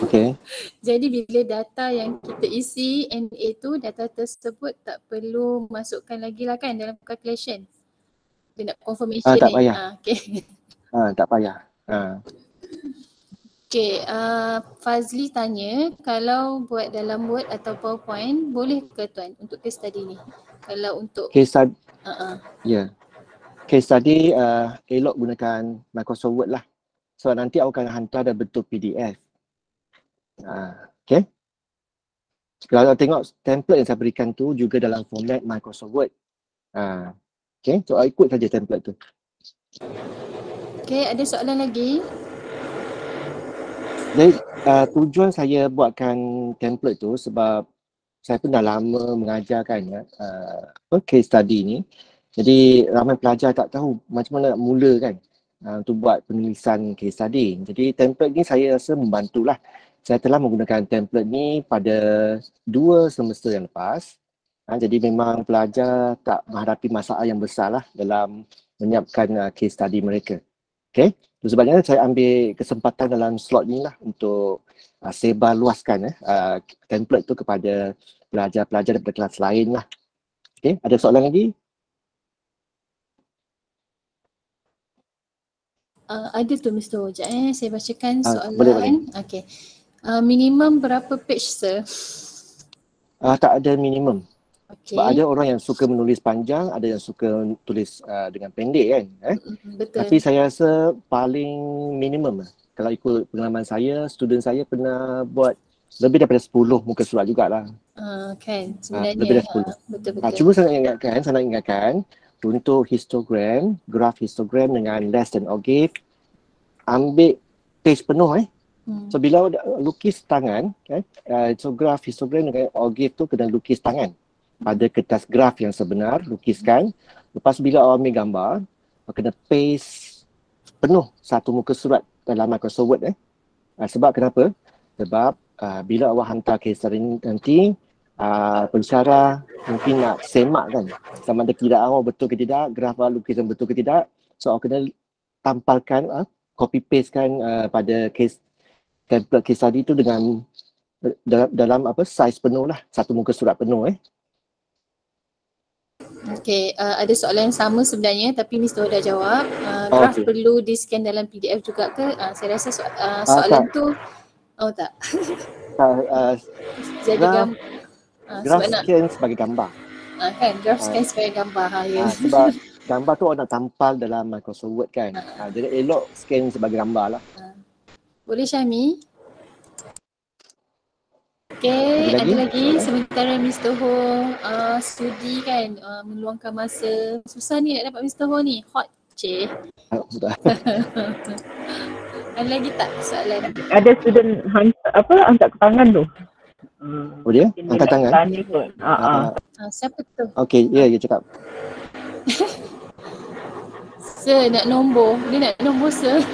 Okay. Jadi bila data yang kita isi NA tu, data tersebut tak perlu masukkan lagi lah kan dalam calculation? Dia nak confirmation tak payah. Okay. Tak payah. Okay, Fazli tanya kalau buat dalam Word atau PowerPoint boleh ke tuan untuk case study ni? Kalau untuk case study, case study elok gunakan Microsoft Word lah. So nanti awak akan hantar dalam bentuk PDF. Okay. Kalau tengok template yang saya berikan tu juga dalam format Microsoft Word. Okay, so ikut saja template tu. Okay, ada soalan lagi? Jadi tujuan saya buatkan template tu sebab saya pun dah lama mengajarkan case study ni. Jadi ramai pelajar tak tahu macam mana nak mula kan untuk buat penulisan case study. Jadi template ni saya rasa membantulah. Saya telah menggunakan template ni pada 2 semester yang lepas. Jadi memang pelajar tak menghadapi masalah yang besar lah dalam menyiapkan case study mereka. Okay. Sebabnya saya ambil kesempatan dalam slot ni lah untuk sebar luaskan template tu kepada pelajar-pelajar daripada kelas lain lah. Okay, ada soalan lagi? Ada tu Mr. Ho. Sekejap saya bacakan soalan. Boleh. Okay. Minimum berapa page sir? Tak ada minimum. Okay. Sebab ada orang yang suka menulis panjang, ada yang suka tulis dengan pendek kan. Betul. Tapi saya rasa paling minimum. Kalau ikut pengalaman saya, student saya pernah buat lebih daripada 10 muka surat jugalah. Kan sebenarnya lebih dari 10. Betul-betul. Cuma saya nak ingatkan untuk histogram, graf histogram dengan less than or give, ambil page penuh So bila lukis tangan kan, so graf histogram dengan or give tu kena lukis tangan pada kertas graf yang sebenar, lukiskan. Lepas bila awak ambil gambar, awak kena paste penuh satu muka surat dalam Microsoft Word sebab kenapa? Sebab bila awak hantar case study nanti, pensyarah mungkin nak semak kan sama ada kiraan awak betul ke tidak, graf awak lukisan betul ke tidak. So awak kena tampalkan, copy paste kan pada template case study tu dengan dalam size penuh lah, satu muka surat penuh Okay, ada soalan yang sama sebenarnya tapi Mr. Ho dah jawab. Graf perlu di scan dalam PDF juga ke? Saya rasa soalan tu tak. Jadi graf scan sebagai gambar. Kan, graf scan sebagai gambar. Sebab gambar tu orang nak tampal dalam Microsoft Word kan. Jadi elok scan sebagai gambar lah. Boleh Syami? Okay, ada lagi sementara Mr. Ho studi kan, meluangkan masa. Susah ni nak dapat Mr. Ho ni, hot je. Ada lagi tak soalan? Ada student angkat tangan tu. Oh dia? Angkat tangan? Siapa tu? Okay, ya cakap. Sir nak nombor, dia nak nombor sir.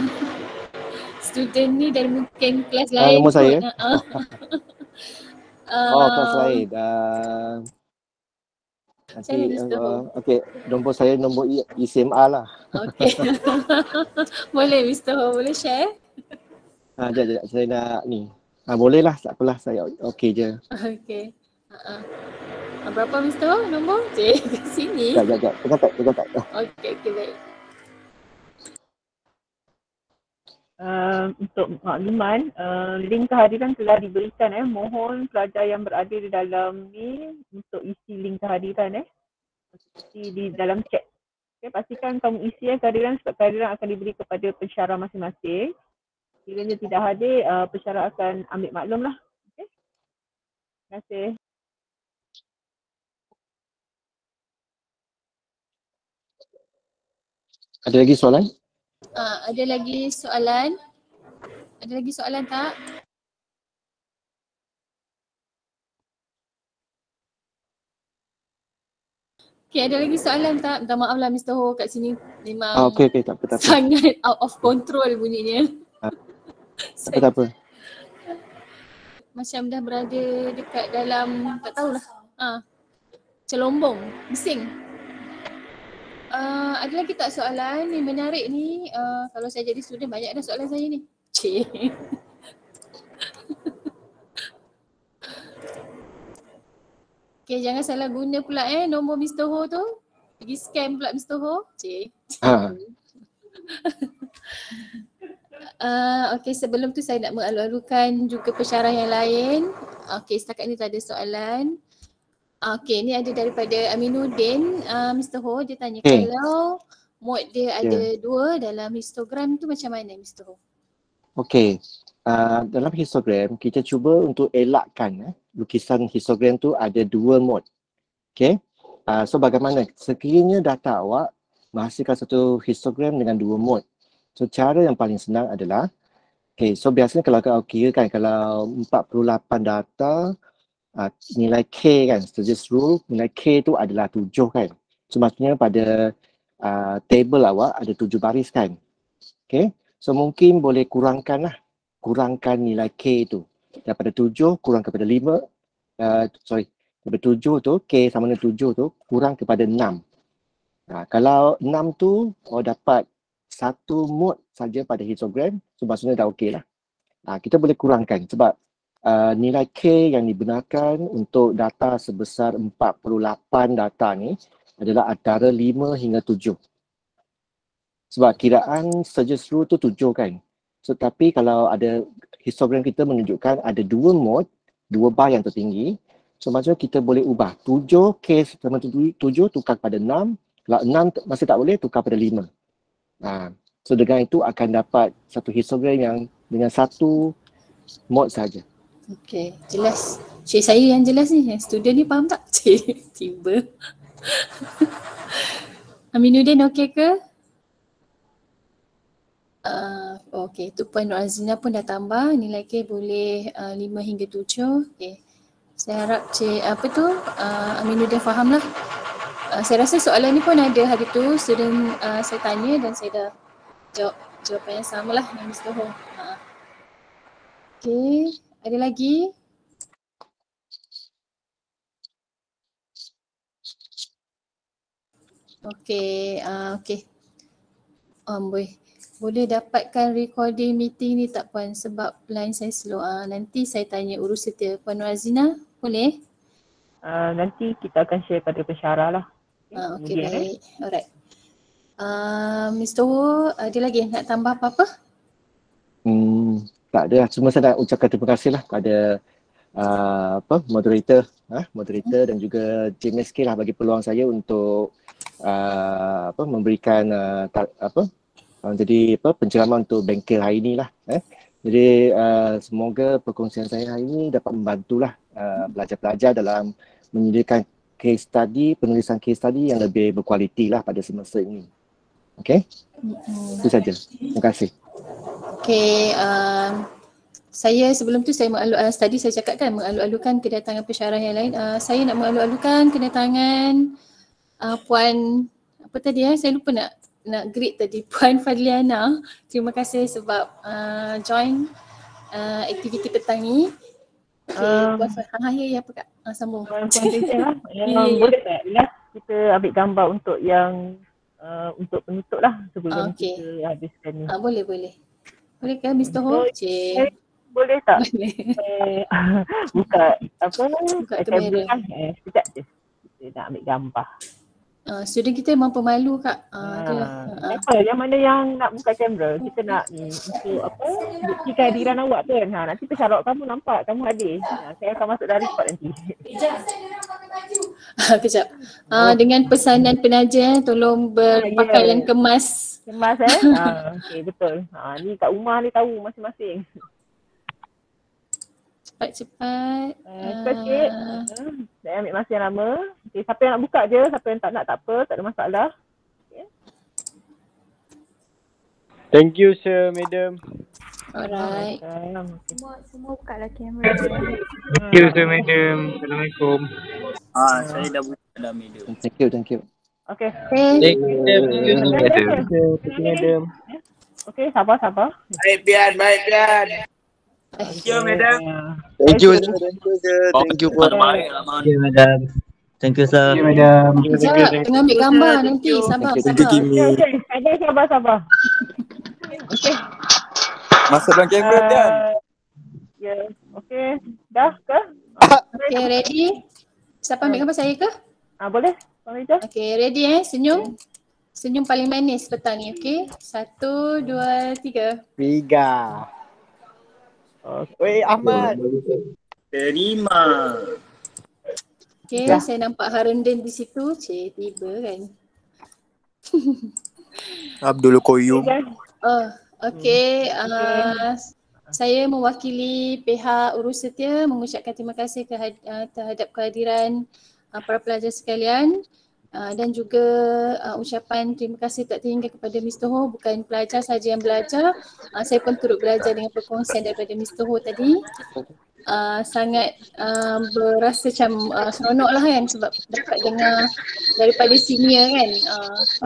Student ni dari mungkin kelas lain. Nombor saya? Kelas lain. Nanti, nombor saya nombor ICMA lah. Okay. Boleh Mr. Ho, boleh share? Sekejap, saya nak ni. Boleh lah, tak apalah, saya okey je. Okay. Berapa Mr. Ho nombor? Cik, kat sini. Sekejap, tengok tak. Okay, baik. Untuk makluman, link kehadiran telah diberikan. Mohon pelajar yang berada di dalam ni untuk isi link kehadiran isi di dalam chat. Okay, pastikan kamu isi kehadiran sebab kehadiran akan diberi kepada pensyarah masing-masing. Jika dia tidak hadir, pensyarah akan ambil maklum lah. Okay. Terima kasih. Ada lagi soalan? Ada lagi soalan? Ada lagi soalan tak? Okay, ada lagi soalan tak? Minta maaf lah Mr. Ho, kat sini memang Okay, tak apa. Sangat out of control bunyinya. Tak apa. Macam dah berada dekat dalam, tak tahulah. Celombong, bising. Ada lagi tak soalan yang menarik ni? Kalau saya jadi student banyak dah soalan saya ni. Cik. Okay, jangan salah guna pula nombor Mr. Ho tu. Pergi scam pula Mr. Ho. Cik. Okay, sebelum tu saya nak mengalu-alukan juga pensyarah yang lain. Okay, setakat ni tak ada soalan. Okay, ni ada daripada Aminuddin, Mr. Ho, dia tanya kalau mod dia ada dua dalam histogram tu macam mana Mr. Ho? Okay, dalam histogram kita cuba untuk elakkan lukisan histogram tu ada dua mod. Okay, so bagaimana? Sekiranya data awak menghasilkan satu histogram dengan dua mod. So cara yang paling senang adalah, okay, so biasanya kalau kau kira kan, kalau 48 data, nilai K kan, Sturges rule, nilai K tu adalah 7 kan. So maksudnya pada table awak ada 7 baris kan. Okay, so mungkin boleh kurangkan nilai K tu. Daripada 7 kurang kepada 5, daripada 7 tu, K sama dengan 7 tu, kurang kepada 6. Kalau 6 tu, dapat satu mod saja pada histogram, so maksudnya dah okey lah. Kita boleh kurangkan sebab nilai K yang digunakan untuk data sebesar 48 data ni adalah antara 5 hingga 7. Sebab kiraan Sturgeon's rule tu 7 kan. So tapi kalau ada histogram kita menunjukkan ada 2 mode, 2 bar yang tertinggi. So maksudnya kita boleh ubah 7 K sama 7 tukar pada 6. Kalau 6 masih tak boleh, tukar pada 5. So dengan itu akan dapat satu histogram yang dengan satu mode saja. Okey, jelas. Cik saya yang jelas ni, yang student ni faham tak? Cik, tiba. Aminuddin okey ke? Okey, tu point Razina pun dah tambah. Nilai K boleh 5 hingga 7. Okey. Saya harap Aminuddin faham lah. Saya rasa soalan ni pun ada hari tu student saya tanya dan saya dah jawab jawapan yang sama lah dengan Mr. Ho. Okey, ada lagi? Okey, okey. Boleh dapatkan recording meeting ni tak Puan sebab line saya slow. Nanti saya tanya urus setia. Puan Razina, boleh? Nanti kita akan share pada pensyarah lah. Okey, baik. Alright. Mr. Ho, ada lagi nak tambah apa-apa? Tak ada lah. Cuma saya nak ucapkan terima kasih lah kepada moderator dan juga JMSK lah bagi peluang saya untuk memberikan jadi penceraman untuk bengkel hari ni lah. Jadi semoga perkongsian saya hari ini dapat membantulah pelajar-pelajar dalam menyediakan case study, penulisan case study yang lebih berkualiti lah pada semester ini. Okey? Itu saja. Terima kasih. Okey, saya sebelum tu saya tadi saya cakap kan mengalu-alukan kedatangan pensyarah yang lain. Saya nak mengalu-alukan kedatangan Puan apa tadi saya lupa nak greet tadi, Puan Fadliana. Terima kasih sebab join aktiviti petang ni. Puan ya apa Kak? Sambung. Puan Fadliana boleh tak kita ambil gambar untuk yang untuk penutup lah sebelum kita habiskan ni. Boleh. Boleh ke Mr. Ho? Boleh tak? Boleh. Buka kamera. Sekejap je. Kita nak ambil gambar. Student kita memang pemalu Kak. Apa yang mana yang nak buka kamera? Kita nak untuk bukti kehadiran awak tu kan. Nanti pesyarat kamu nampak kamu hadir. Saya akan masuk dari report nanti. Kejap. Dengan pesanan penaja tolong berpakaian kemas. Kemas okey betul. Ni kat rumah ni tahu masing-masing. Cepat. Cepat sikit. Saya ambil masa yang lama. Okay, siapa yang nak buka je, siapa yang tak nak tak apa, tak ada masalah. Okay. Thank you sir, madam. Alright. Semua buka lah kamera. Thank you sir, madam. Assalamualaikum. Saya dah buka dah, madam. Thank you. Okay. Thank you madam. Okay, sabar. Baik Pian. Thank you, madam. Thank you sir. Thank you for Thank you, madam. Thank you sir. Thank you, madam. Kejap, tengah ambil gambar nanti. Sabar. Okay, sabar. Okay. Masa dalam kamera Pian. Ya, okay. Dah ke? Okay, ready? Siapa ambil gambar saya ke? Boleh. Okay, ready Senyum. Senyum paling manis petang ni, okay? 1, 2, 3. 3. Weh Ahmad. Terima. Okay, saya nampak Harundin di situ. Tiba kan. Abdul Qayyum. Okay. Saya mewakili pihak Urus Setia mengucapkan terima kasih terhadap kehadiran para pelajar sekalian. Dan juga ucapan terima kasih tak terhingga kepada Mr. Ho. Bukan pelajar saja yang belajar, saya pun turut belajar dengan perkongsian daripada Mr. Ho tadi. Sangat berasa macam seronok lah kan sebab dapat dengar daripada senior kan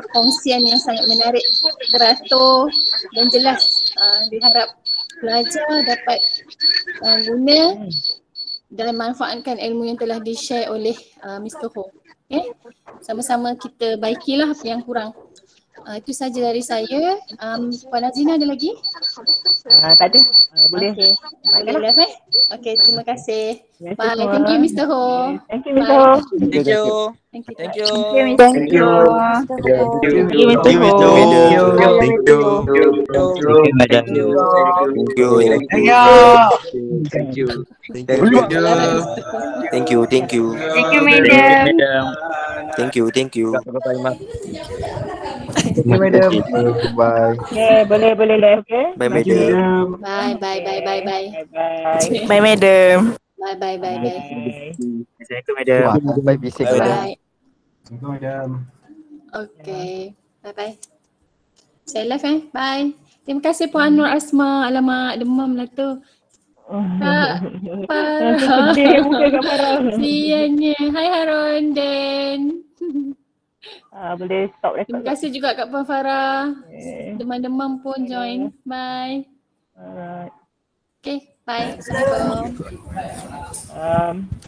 perkongsian yang sangat menarik, teratur dan jelas. Diharap pelajar dapat guna dan manfaatkan ilmu yang telah di-share oleh Mr. Ho. Okay? Sama-sama kita baikilah apa yang kurang. Itu saja dari saya. Puan Azina ada lagi? Tak ada. Boleh. Okay. Boleh live Okay, terima kasih. Terima kasih Bye. semua. Thank you Mr. Ho. Thank you Mr. Ho. Thank you. Thank you. Thank you. Thank you. Thank you Mr. Ho. Thank you. Madam. Thank you. Thank you. Thank you. Thank you. Thank you, madam. Thank you. Thank you. Madam. Bye. Okay, boleh live, okay? Bye, madam. Bye. Bye. Bye, madam. Bye. Assalamualaikum, madam. Bye, bising. Bye. Assalamualaikum, madam. Okay. Bye. Saya live Bye. Terima kasih Puan Nur Asma. Alamak, demam lah tu. Farah. Sedih muka Kak Farah. Siannya. Hai Harun Dan. Boleh stop record. Terima kasih juga Kak Puan Farah. Demam-demam pun join. Bye. Alright. Okay, bye. Assalamualaikum.